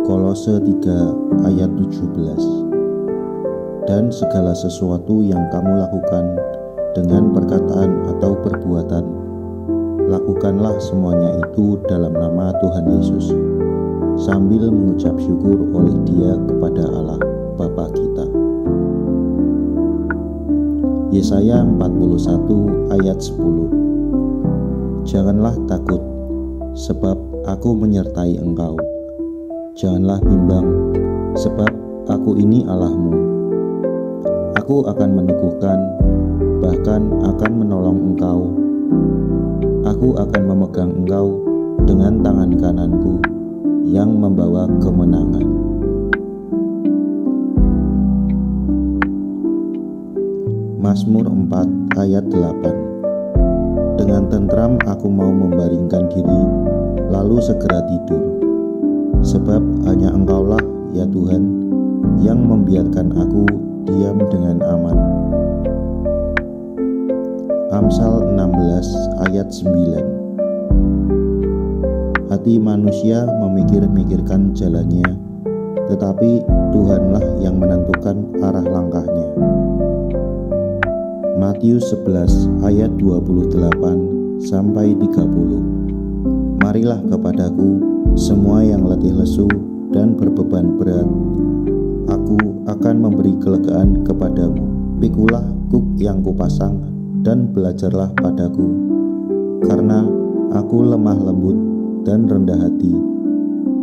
Kolose 3 ayat 17. Dan segala sesuatu yang kamu lakukan dengan perkataan atau perbuatan, lakukanlah semuanya itu dalam nama Tuhan Yesus, sambil mengucap syukur oleh Dia kepada Allah Bapa kita. Yesaya 41 ayat 10. Janganlah takut, sebab aku menyertai engkau. Janganlah bimbang, sebab aku ini Allahmu. Aku akan meneguhkan, bahkan akan menolong engkau. Aku akan memegang engkau dengan tangan kananku yang membawa kemenangan. Mazmur 4 ayat 8. Dengan tentram aku mau membaringkan diri, lalu segera tidur. Sebab hanya engkaulah, ya Tuhan, yang membiarkan aku diam dengan aman. Amsal 16 ayat 9. Hati manusia memikir-mikirkan jalannya, tetapi Tuhanlah yang menentukan arah langkahnya. Matius 11 ayat 28 sampai 30. Marilah kepadaku semua yang letih lesu dan berbeban berat, aku akan memberi kelegaan kepadamu. Pikulah kuk yang kupasang dan belajarlah padaku, karena aku lemah lembut dan rendah hati,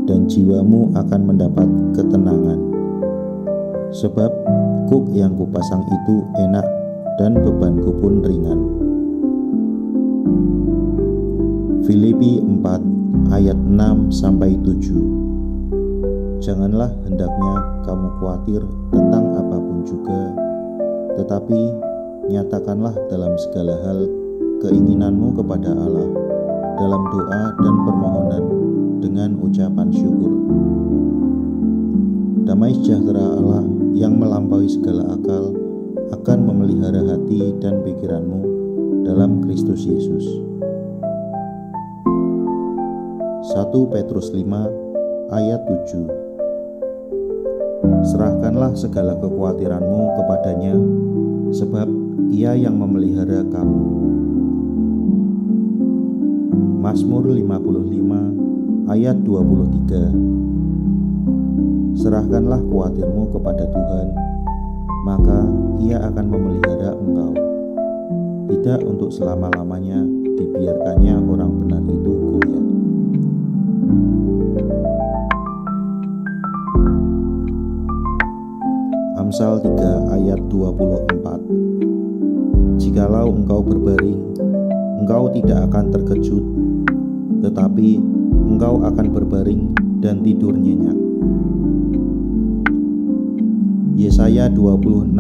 dan jiwamu akan mendapat ketenangan. Sebab kuk yang kupasang itu enak dan bebanku pun ringan. Filipi 4 ayat 6 sampai 7. Janganlah hendaknya kamu khawatir tentang apapun juga, tetapi nyatakanlah dalam segala hal keinginanmu kepada Allah dalam doa dan permohonan dengan ucapan syukur. Damai sejahtera Allah yang melampaui segala akal akan memelihara hati dan pikiranmu dalam Kristus Yesus. 1 Petrus 5 ayat 7. Serahkanlah segala kekhawatiranmu kepadanya, sebab Ia yang memelihara kamu. Mazmur 55 ayat 23. Serahkanlah khawatirmu kepada Tuhan, maka Ia akan memelihara engkau. Tidak untuk selama-lamanya dibiarkannya orang benar itu goyah. Amsal 3 ayat 24. Jikalau engkau berbaring, engkau tidak akan terkejut, tetapi engkau akan berbaring dan tidur nyenyak. Yesaya 26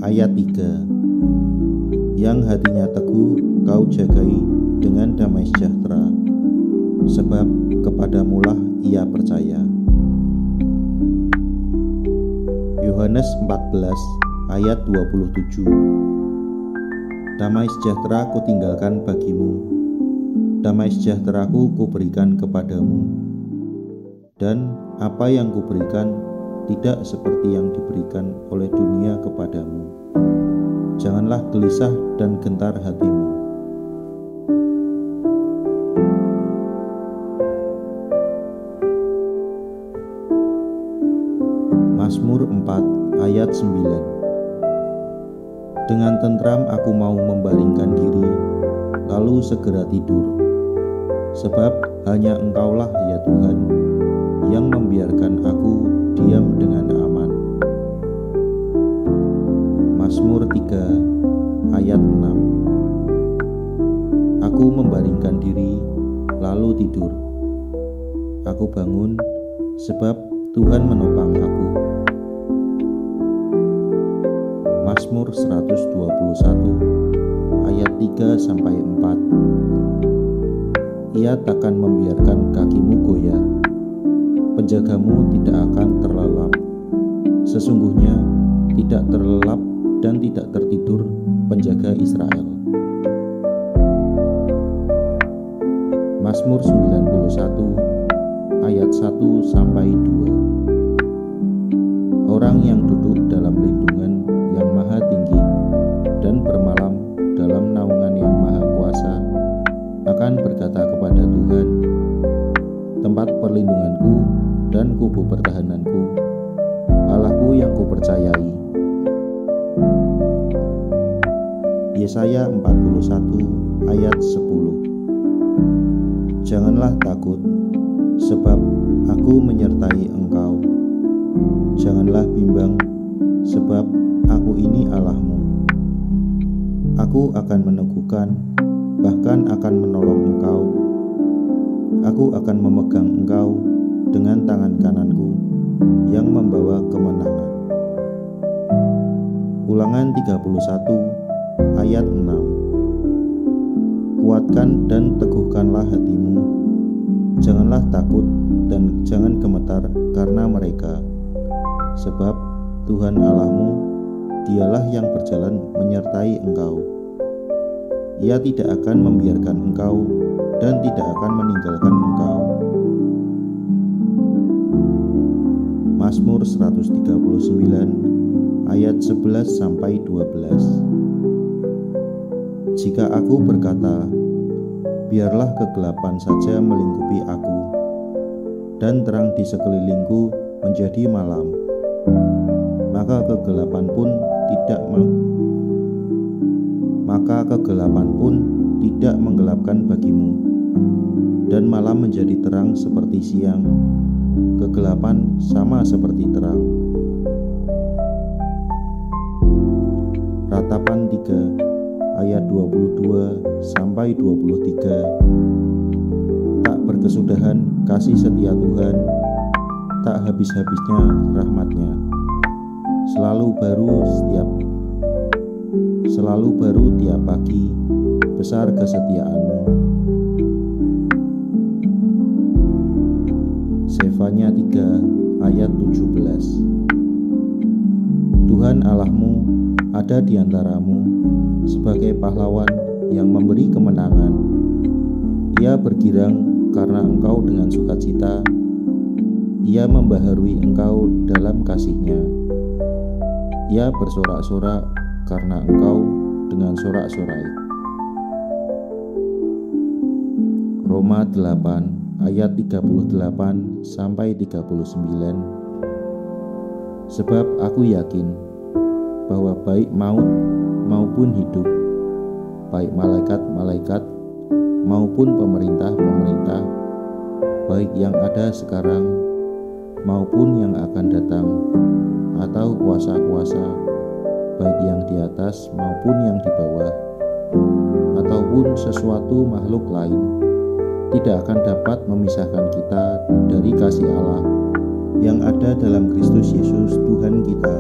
ayat 3. Yang hatinya teguh kau jagai dengan damai sejahtera, sebab kepadamulah ia percaya. Yohanes 14 ayat 27. Damai sejahtera kutinggalkan bagimu, damai sejahteraku kuberikan kepadamu, dan apa yang kuberikan tidak seperti yang diberikan oleh dunia kepadamu. Janganlah gelisah dan gentar hatimu. Mazmur 4 ayat 9. Dengan tentram aku mau membaringkan diri, lalu segera tidur. Sebab hanya Engkaulah ya Tuhan, yang membiarkan aku diam dengan aman. Mazmur 3 ayat 6. Aku membaringkan diri, lalu tidur. Aku bangun, sebab Tuhan menopang aku. Mazmur 121 ayat 3-4. Ia takkan membiarkan kakimu goyah, penjagamu tidak akan terlelap. Sesungguhnya tidak terlelap dan tidak tertidur penjaga Israel. Mazmur 91 ayat 1-2. Orang yang duduk dalam lindungan yang maha tinggi dan bermalam dalam naungan yang maha kuasa akan berkata kepada Tuhan, tempat perlindunganku dan kubu pertahananku, Allahku yang kupercayai. Yesaya 41 ayat 10. Janganlah takut, sebab aku menyertai engkau. Janganlah bimbang, sebab aku ini Allahmu. Aku akan meneguhkan, bahkan akan menolong engkau. Aku akan memegang engkau dengan tangan kananku yang membawa kemenangan. Ulangan 31 ayat 6. Kuatkan dan teguhkanlah hatimu, janganlah takut dan jangan gemetar karena mereka, sebab Tuhan Allahmu, dialah yang berjalan menyertai engkau. Ia tidak akan membiarkan engkau dan tidak akan meninggalkan engkau. Mazmur 139 ayat 11-12. Jika aku berkata, biarlah kegelapan saja melingkupi aku, dan terang di sekelilingku menjadi malam, maka kegelapan pun tidak menggelapkan bagimu, dan malam menjadi terang seperti siang, kegelapan sama seperti terang. Ratapan 3 ayat 22-23. Tak berkesudahan kasih setia Tuhan, tak habis-habisnya rahmatnya. Selalu baru tiap pagi, besar kesetiaanmu. Zefanya 3 ayat 17. Tuhan Allahmu ada di antaramu sebagai pahlawan yang memberi kemenangan. Ia bergirang karena engkau dengan sukacita. Ia membaharui engkau dalam kasih-Nya. Ia bersorak-sorak karena engkau dengan sorak-sorai. Roma 8 ayat 38 sampai 39. Sebab aku yakin bahwa baik maut maupun hidup, baik malaikat-malaikat maupun pemerintah-pemerintah, baik yang ada sekarang maupun yang akan datang, atau kuasa-kuasa, baik yang di atas maupun yang di bawah, ataupun sesuatu makhluk lain, tidak akan dapat memisahkan kita dari kasih Allah yang ada dalam Kristus Yesus Tuhan kita.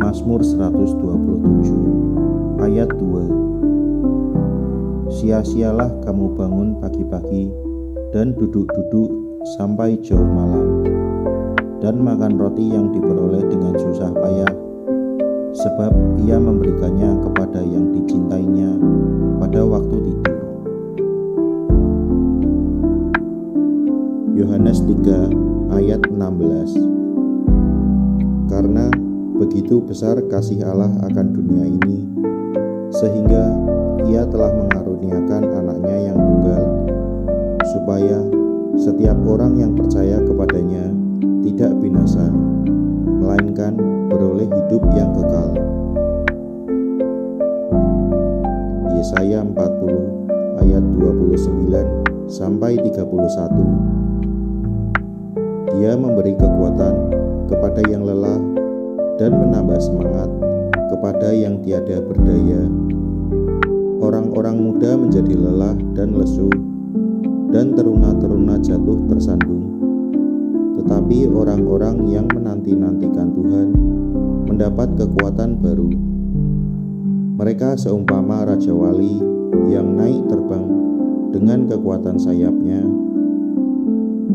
Mazmur 127 ayat 2. Sia-sialah kamu bangun pagi-pagi dan duduk-duduk sampai jauh malam, dan makan roti yang diperoleh dengan susah payah, sebab ia memberikannya kepada yang dicintainya pada waktu tidur. Yohanes 3 ayat 16. Karena begitu besar kasih Allah akan dunia ini, sehingga Ia telah mengaruniakan anaknya yang tunggal, supaya setiap orang yang percaya kepadanya tidak binasa, melainkan beroleh hidup yang kekal. Yesaya 40 ayat 29 sampai 31. Dia memberi kekuatan kepada yang lelah dan menambah semangat kepada yang tiada berdaya. Orang-orang muda menjadi lelah dan lesu, dan teruna-teruna jatuh tersandung. Tetapi orang-orang yang menanti-nantikan Tuhan mendapat kekuatan baru. Mereka seumpama Raja Wali yang naik terbang dengan kekuatan sayapnya.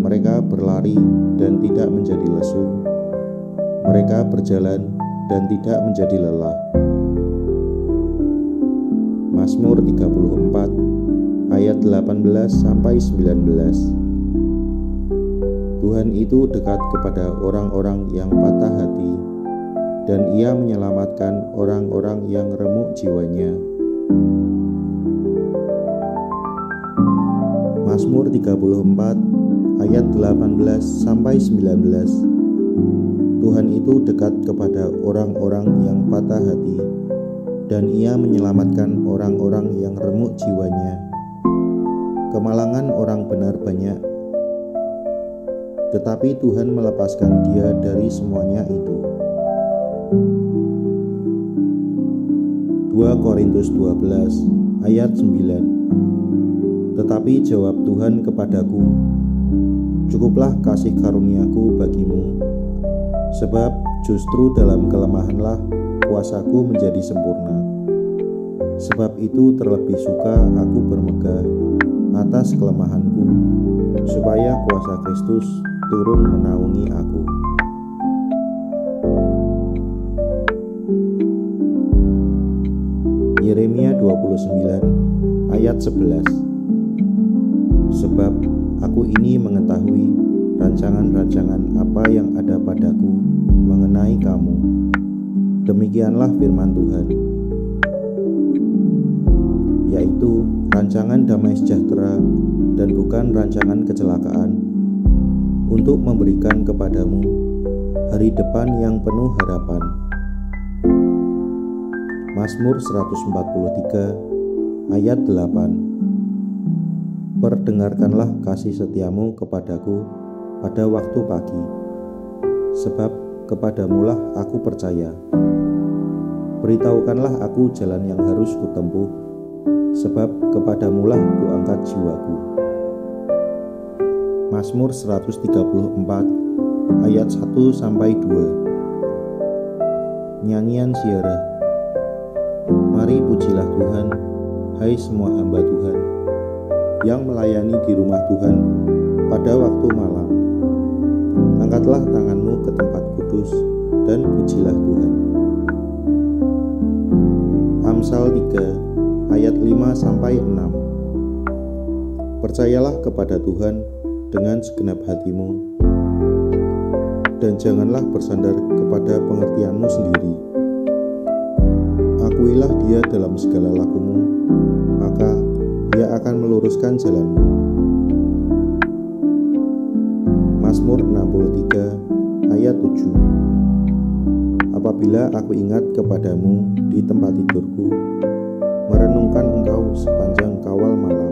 Mereka berlari dan tidak menjadi lesu. Mereka berjalan dan tidak menjadi lelah. Mazmur 34 ayat 18 sampai 19. Tuhan itu dekat kepada orang-orang yang patah hati, dan Ia menyelamatkan orang-orang yang remuk jiwanya. Mazmur 34 ayat 18 sampai 19. Tuhan itu dekat kepada orang-orang yang patah hati, dan Ia menyelamatkan orang-orang yang remuk jiwanya. Kemalangan orang benar banyak, tetapi Tuhan melepaskan dia dari semuanya itu. 2 Korintus 12 ayat 9. Tetapi jawab Tuhan kepadaku, cukuplah kasih karuniaku bagimu, sebab justru dalam kelemahanlah kuasaku menjadi sempurna. Sebab itu terlebih suka aku bermegah atas kelemahanku, supaya kuasa Kristus turun menaungi aku. Yeremia 29 ayat 11. Sebab aku ini mengetahui rancangan-rancangan apa yang ada padaku mengenai kamu. Demikianlah firman Tuhan, yaitu rancangan damai sejahtera dan bukan rancangan kecelakaan, untuk memberikan kepadamu hari depan yang penuh harapan. Mazmur 143 ayat 8. Perdengarkanlah kasih setiamu kepadaku pada waktu pagi, sebab kepadamulah aku percaya. Beritahukanlah aku jalan yang harus kutempuh, sebab kepadamulah kuangkat jiwaku. Mazmur 134 ayat 1 sampai 2. Nyanyian ziarah. Mari pujilah Tuhan, hai semua hamba Tuhan, yang melayani di rumah Tuhan pada waktu malam. Angkatlah tanganmu ke tempat kudus dan pujilah Tuhan. Amsal 3 ayat 5 sampai 6. Percayalah kepada Tuhan dengan segenap hatimu, dan janganlah bersandar kepada pengertianmu sendiri. Akuilah dia dalam segala lakumu, maka ia akan meluruskan jalanmu. Mazmur 63 ayat 7. Apabila aku ingat kepadamu di tempat tidurku, merenungkan engkau sepanjang kawal malam.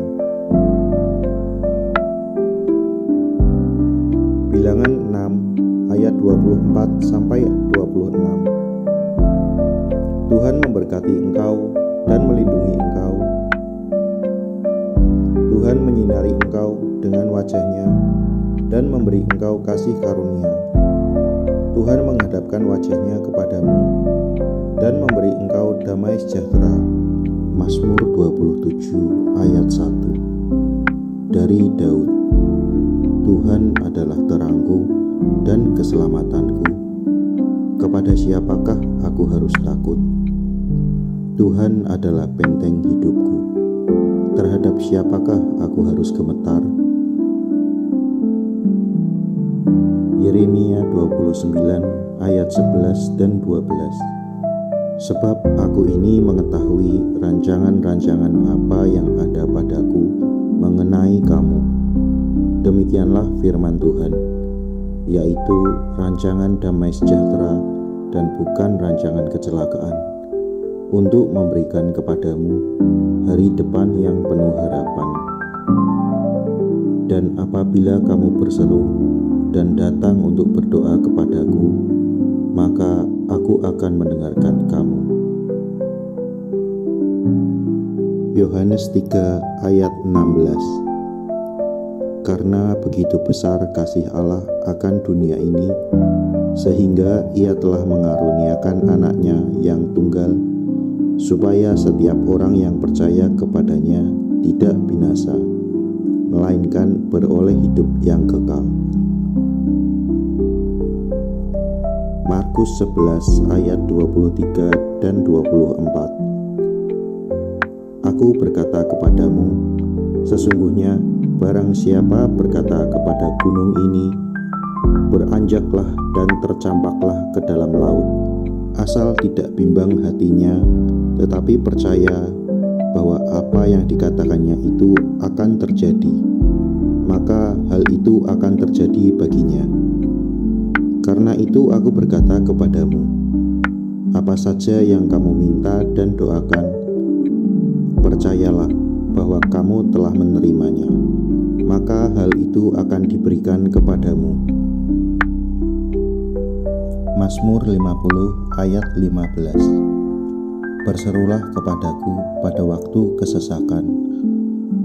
Bilangan 6 ayat 24 sampai 26. Tuhan memberkati engkau dan melindungi engkau. Tuhan menyinari engkau dengan wajah-Nya dan memberi engkau kasih karunia. Tuhan menghadapkan wajah-Nya kepadamu dan memberi engkau damai sejahtera. Mazmur 27 ayat 1. Dari Daud. Tuhan adalah terangku dan keselamatanku. Kepada siapakah aku harus takut? Tuhan adalah benteng hidupku. Terhadap siapakah aku harus gemetar? Yeremia 29 ayat 11 dan 12. Sebab aku ini mengetahui rancangan-rancangan apa yang ada padaku mengenai kamu. Demikianlah firman Tuhan, yaitu rancangan damai sejahtera dan bukan rancangan kecelakaan, untuk memberikan kepadamu hari depan yang penuh harapan. Dan apabila kamu berseru dan datang untuk berdoa kepadaku, maka aku akan mendengarkan kamu. Yohanes 3 ayat 16. Karena begitu besar kasih Allah akan dunia ini, sehingga Ia telah mengaruniakan anaknya yang tunggal, supaya setiap orang yang percaya kepadanya tidak binasa, melainkan beroleh hidup yang kekal. Markus 11 ayat 23 dan 24. Aku berkata kepadamu, sesungguhnya barang siapa berkata kepada gunung ini, beranjaklah dan tercampaklah ke dalam laut, asal tidak bimbang hatinya, tetapi percaya bahwa apa yang dikatakannya itu akan terjadi, maka hal itu akan terjadi baginya. Karena itu aku berkata kepadamu, apa saja yang kamu minta dan doakan, percayalah bahwa kamu telah menerimanya, maka hal itu akan diberikan kepadamu. Mazmur 50 ayat 15. Berserulah kepadaku pada waktu kesesakan,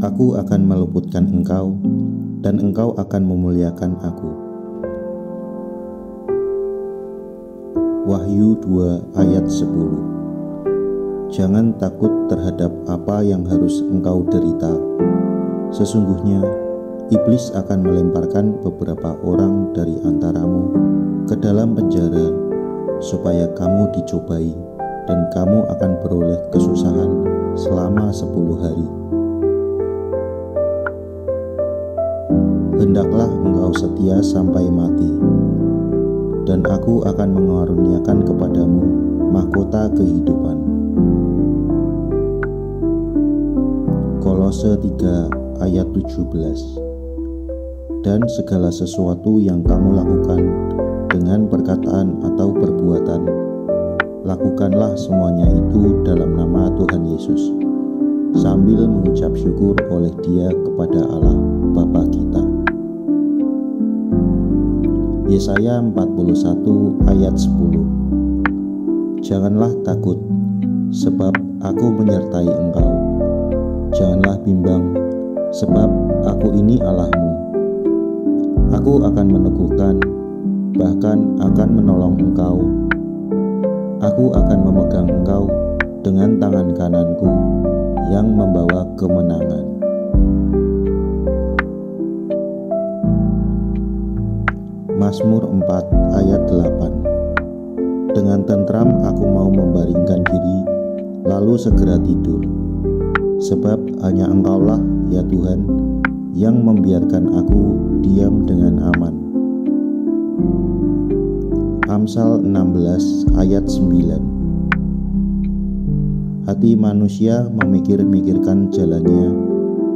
aku akan meluputkan engkau, dan engkau akan memuliakan aku. Wahyu 2 ayat 10. Jangan takut terhadap apa yang harus engkau derita. Sesungguhnya iblis akan melemparkan beberapa orang dari antaramu ke dalam penjara, supaya kamu dicobai, dan kamu akan beroleh kesusahan selama 10 hari. Hendaklah engkau setia sampai mati, dan aku akan mengaruniakan kepadamu mahkota kehidupan. Kolose 3 ayat 17. Dan segala sesuatu yang kamu lakukan dengan perkataan atau perbuatan, lakukanlah semuanya itu dalam nama Tuhan Yesus, sambil mengucap syukur oleh Dia kepada Allah Bapa kita. Yesaya 41 ayat 10. Janganlah takut, sebab aku menyertai engkau. Janganlah bimbang, sebab aku ini Allahmu. Aku akan meneguhkan, bahkan akan menolong engkau. Aku akan memegang engkau dengan tangan kananku yang membawa kemenangan. Mazmur 4 ayat 8. Dengan tentram aku mau membaringkan diri, lalu segera tidur. Sebab hanya Engkaulah, ya Tuhan, yang membiarkan aku diam dengan aman. Amsal 16 ayat 9. Hati manusia memikir-mikirkan jalannya,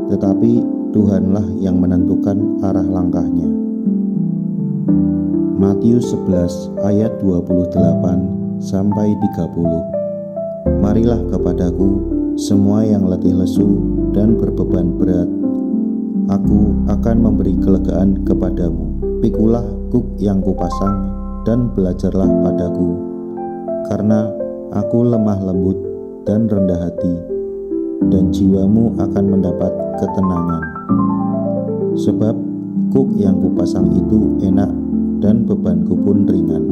tetapi Tuhanlah yang menentukan arah langkahnya. Matius 11 ayat 28 sampai 30. Marilah kepadaku semua yang letih lesu dan berbeban berat, aku akan memberi kelegaan kepadamu. Pikulah kuk yang kupasang dan belajarlah padaku, karena aku lemah lembut dan rendah hati, dan jiwamu akan mendapat ketenangan. Sebab kuk yang kupasang itu enak dan bebanku pun ringan.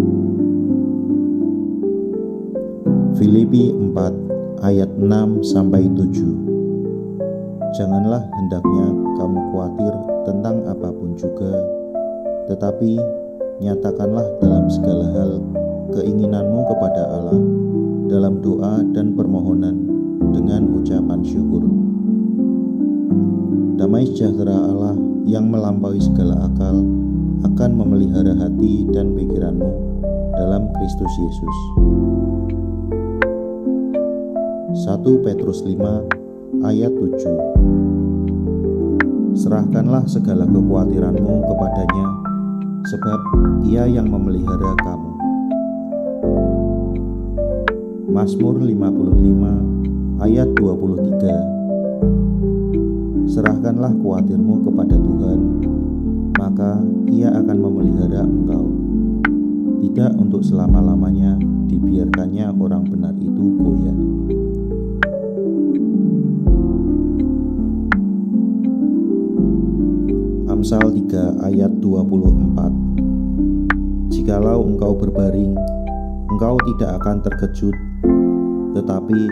Filipi 4 ayat 6 sampai 7. Janganlah hendaknya kamu khawatir tentang apapun juga, tetapi nyatakanlah dalam segala hal keinginanmu kepada Allah dalam doa dan permohonan dengan ucapan syukur. Damai sejahtera Allah yang melampaui segala akal akan memelihara hati dan pikiranmu dalam Kristus Yesus. 1 Petrus 5 ayat 7. Serahkanlah segala kekhawatiranmu kepadanya, sebab Ia yang memelihara kamu. Mazmur 55 ayat 23. Serahkanlah khawatirmu kepada Tuhan, maka Ia akan memelihara engkau. Tidak untuk selama-lamanya dibiarkannya orang benar itu goyah. Amsal 3 ayat 24. Jikalau engkau berbaring, engkau tidak akan terkejut, tetapi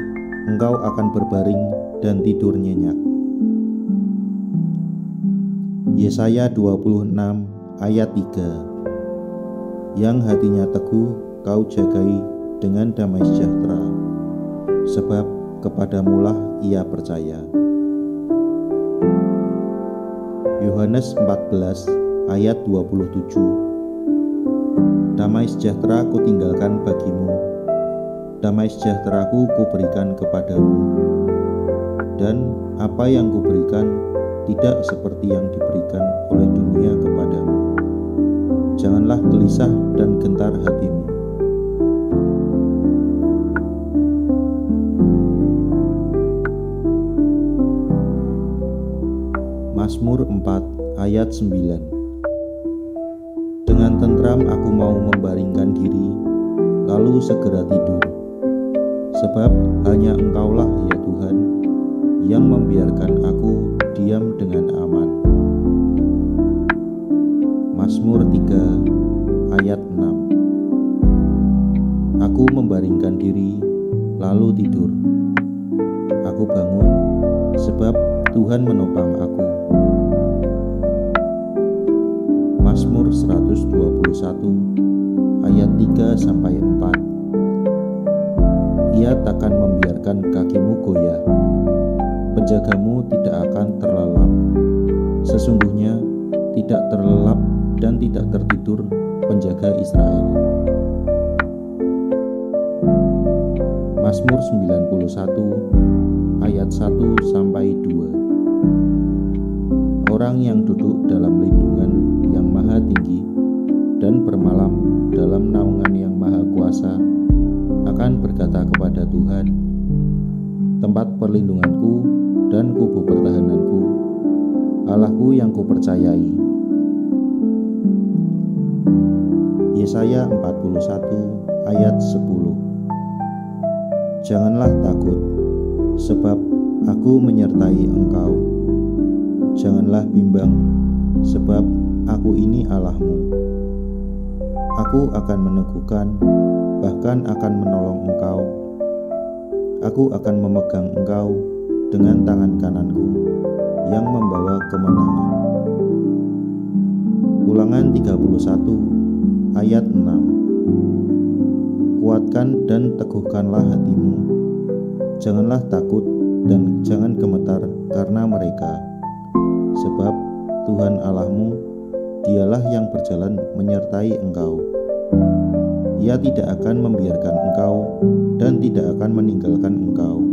engkau akan berbaring dan tidur nyenyak. Yesaya 26 ayat 3. Yang hatinya teguh kau jagai dengan damai sejahtera, sebab kepadamulah ia percaya. Yohanes 14 ayat 27. Damai sejahtera kutinggalkan bagimu, damai sejahteraku kuberikan kepadamu, dan apa yang kuberikan tidak seperti yang diberikan oleh dunia kepadamu. Janganlah gelisah dan gentar hatimu. Mazmur 4 ayat 9. Dengan tentram aku mau membaringkan diri, lalu segera tidur. Sebab hanya Engkaulah ya Tuhan, yang membiarkan aku diam dengan aman. Mazmur 3 ayat 6. Aku membaringkan diri, lalu tidur. Aku bangun, sebab Tuhan menopang aku. Mazmur 121 ayat 3 sampai 4. Ia takkan membiarkan kakimu goyah, penjagamu tidak akan terlelap. Sesungguhnya tidak terlelap dan tidak tertidur penjaga Israel. Mazmur 91 ayat 1 sampai 2. Orang yang duduk dalam lindungan yang maha tinggi dan bermalam dalam naungan yang maha kuasa akan berkata kepada Tuhan, tempat perlindunganku dan kubu pertahananku, Allahku yang kupercayai. Yesaya 41 ayat 10. Janganlah takut, sebab aku menyertai engkau. Janganlah bimbang, sebab aku ini Allahmu. Aku akan meneguhkan, bahkan akan menolong engkau. Aku akan memegang engkau dengan tangan kananku yang membawa kemenangan. Ulangan 31 ayat 6. Kuatkan dan teguhkanlah hatimu. Janganlah takut dan jangan gemetar karena mereka. Sebab Tuhan Allahmu, Dialah yang berjalan menyertai engkau. Ia tidak akan membiarkan engkau dan tidak akan meninggalkan engkau.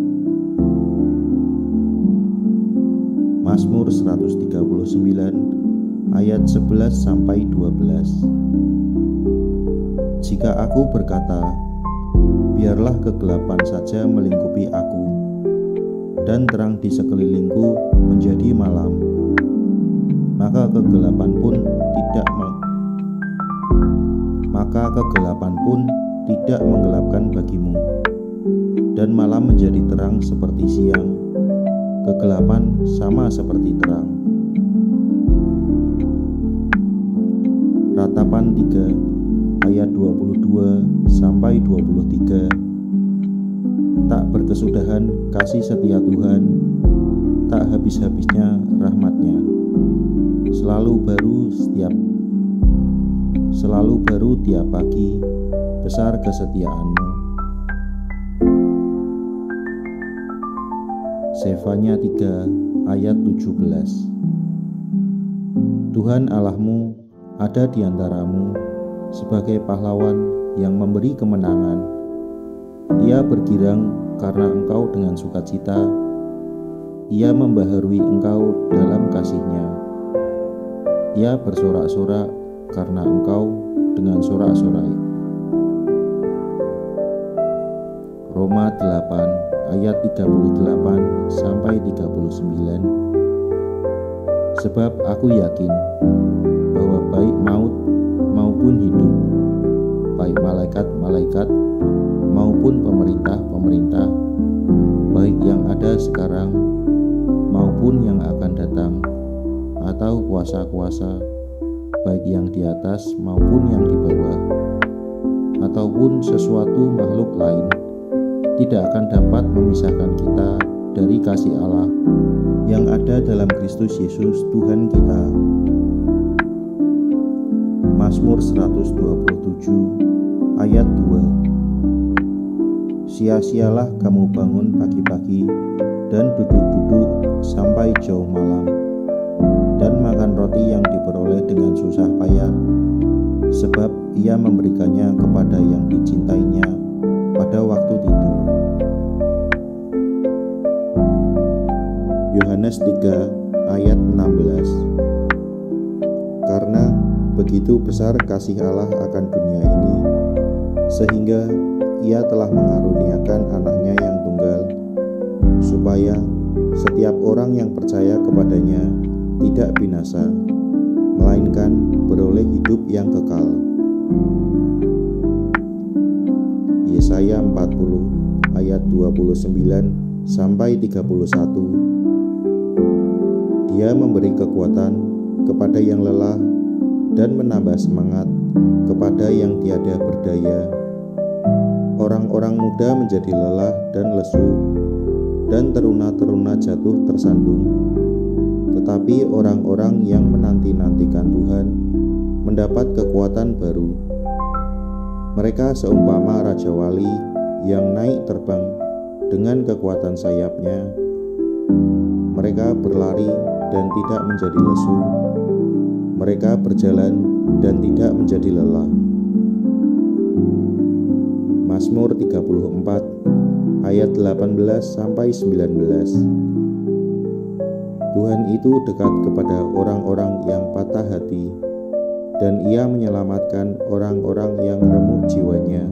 Mazmur 139 ayat 11-12. Jika aku berkata, biarlah kegelapan saja melingkupi aku, dan terang di sekelilingku menjadi malam, maka kegelapan pun tidak menggelapkan bagimu, dan malam menjadi terang seperti siang, kegelapan sama seperti terang. Ratapan 3 ayat 22-23. Tak berkesudahan kasih setia Tuhan, tak habis-habisnya rahmat-Nya. Selalu baru tiap pagi, besar kesetiaan-Mu. Sefanya 3 ayat 17. Tuhan Allahmu ada di antaramu sebagai pahlawan yang memberi kemenangan. Ia bergirang karena engkau dengan sukacita. Ia membaharui engkau dalam kasih-Nya. Ia bersorak-sorak karena engkau dengan sorak-sorai. Roma 8 ayat 38-39. Sebab aku yakin bahwa baik maut maupun hidup, baik malaikat-malaikat maupun pemerintah-pemerintah, baik yang ada sekarang maupun yang akan datang, atau kuasa-kuasa, baik yang di atas maupun yang di bawah, ataupun sesuatu makhluk lain, tidak akan dapat memisahkan kita dari kasih Allah yang ada dalam Kristus Yesus Tuhan kita. Mazmur 127 ayat 2. Sia-sialah kamu bangun pagi-pagi dan duduk-duduk sampai jauh malam, dan makan roti yang diperoleh dengan susah payah, sebab Ia memberikannya kepada yang dicintainya pada waktu tidur. Yohanes 3 ayat 16. Karena begitu besar kasih Allah akan dunia ini, sehingga Ia telah mengaruniakan anaknya yang tunggal, supaya setiap orang yang percaya kepadanya tidak binasa, melainkan beroleh hidup yang kekal. Yesaya 40 ayat 29-31. Dia memberi kekuatan kepada yang lelah dan menambah semangat kepada yang tiada berdaya. Orang-orang muda menjadi lelah dan lesu, dan teruna-teruna jatuh tersandung. Tetapi orang-orang yang menanti-nantikan Tuhan mendapat kekuatan baru. Mereka seumpama Raja Wali yang naik terbang dengan kekuatan sayapnya. Mereka berlari dan tidak menjadi lesu. Mereka berjalan dan tidak menjadi lelah. Mazmur 34 ayat 18-19. Tuhan itu dekat kepada orang-orang yang patah hati, dan Ia menyelamatkan orang-orang yang remuk jiwanya.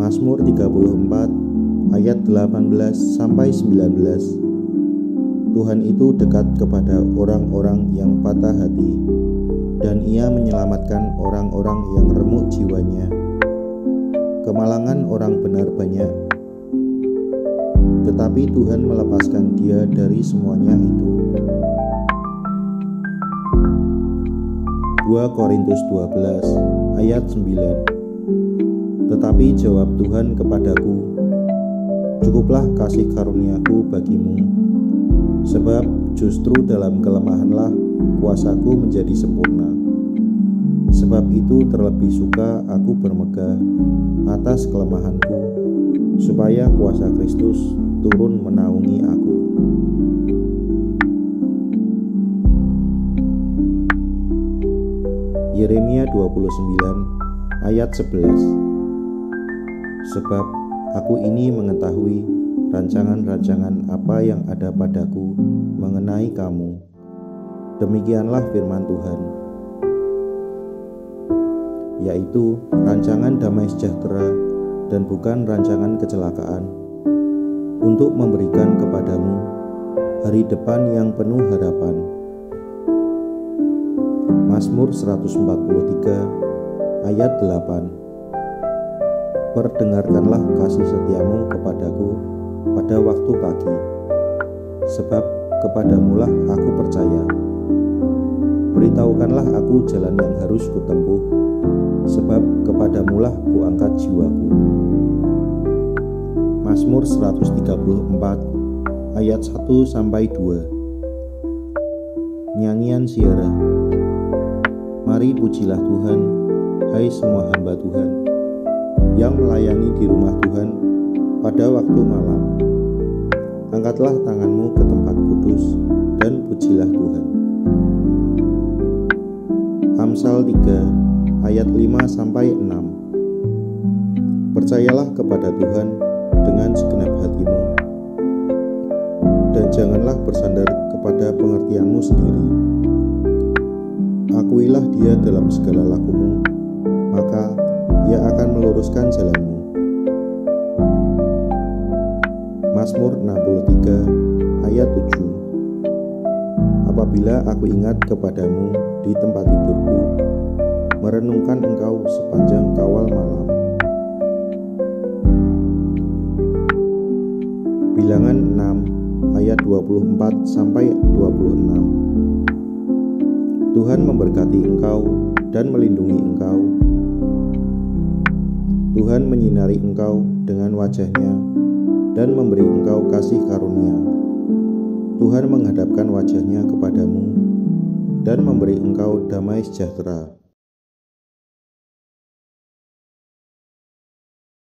Mazmur 34 ayat 18-19. Tuhan itu dekat kepada orang-orang yang patah hati, dan Ia menyelamatkan orang-orang yang remuk jiwanya. Kemalangan orang benar banyak, tetapi Tuhan melepaskan dia dari semuanya itu. 2 Korintus 12 ayat 9. Tetapi jawab Tuhan kepadaku, cukuplah kasih karuniaku bagimu, sebab justru dalam kelemahanlah kuasaku menjadi sempurna. Sebab itu terlebih suka aku bermegah atas kelemahanku, supaya kuasa Kristus turun menaungi aku. Yeremia 29 ayat 11. Sebab aku ini mengetahui rancangan-rancangan apa yang ada padaku mengenai kamu. Demikianlah firman Tuhan, yaitu rancangan damai sejahtera dan bukan rancangan kecelakaan, untuk memberikan kepadamu hari depan yang penuh harapan. Mazmur 143 ayat 8. Perdengarkanlah kasih setiamu kepadaku pada waktu pagi, sebab kepadamulah aku percaya. Beritahukanlah aku jalan yang harus kutempuh, sebab kepadamulah kuangkat jiwaku. Mazmur 134 ayat 1-2. Nyanyian Ziarah. Mari pujilah Tuhan, hai semua hamba Tuhan, yang melayani di rumah Tuhan pada waktu malam. Angkatlah tanganmu ke tempat kudus dan pujilah Tuhan. Amsal 3 ayat 5-6. Percayalah kepada Tuhan dengan segenap hatimu, dan janganlah bersandar kepada pengertianmu sendiri. Akuilah Dia dalam segala lakumu, maka Ia akan meluruskan jalanmu. Mazmur 63 ayat 7. Apabila aku ingat kepadamu di tempat tidurku, merenungkan Engkau sepanjang kawal malam. Bilangan 6 ayat 24-26. Tuhan memberkati engkau dan melindungi engkau. Tuhan menyinari engkau dengan wajah-Nya dan memberi engkau kasih karunia. Tuhan menghadapkan wajah-Nya kepadamu dan memberi engkau damai sejahtera.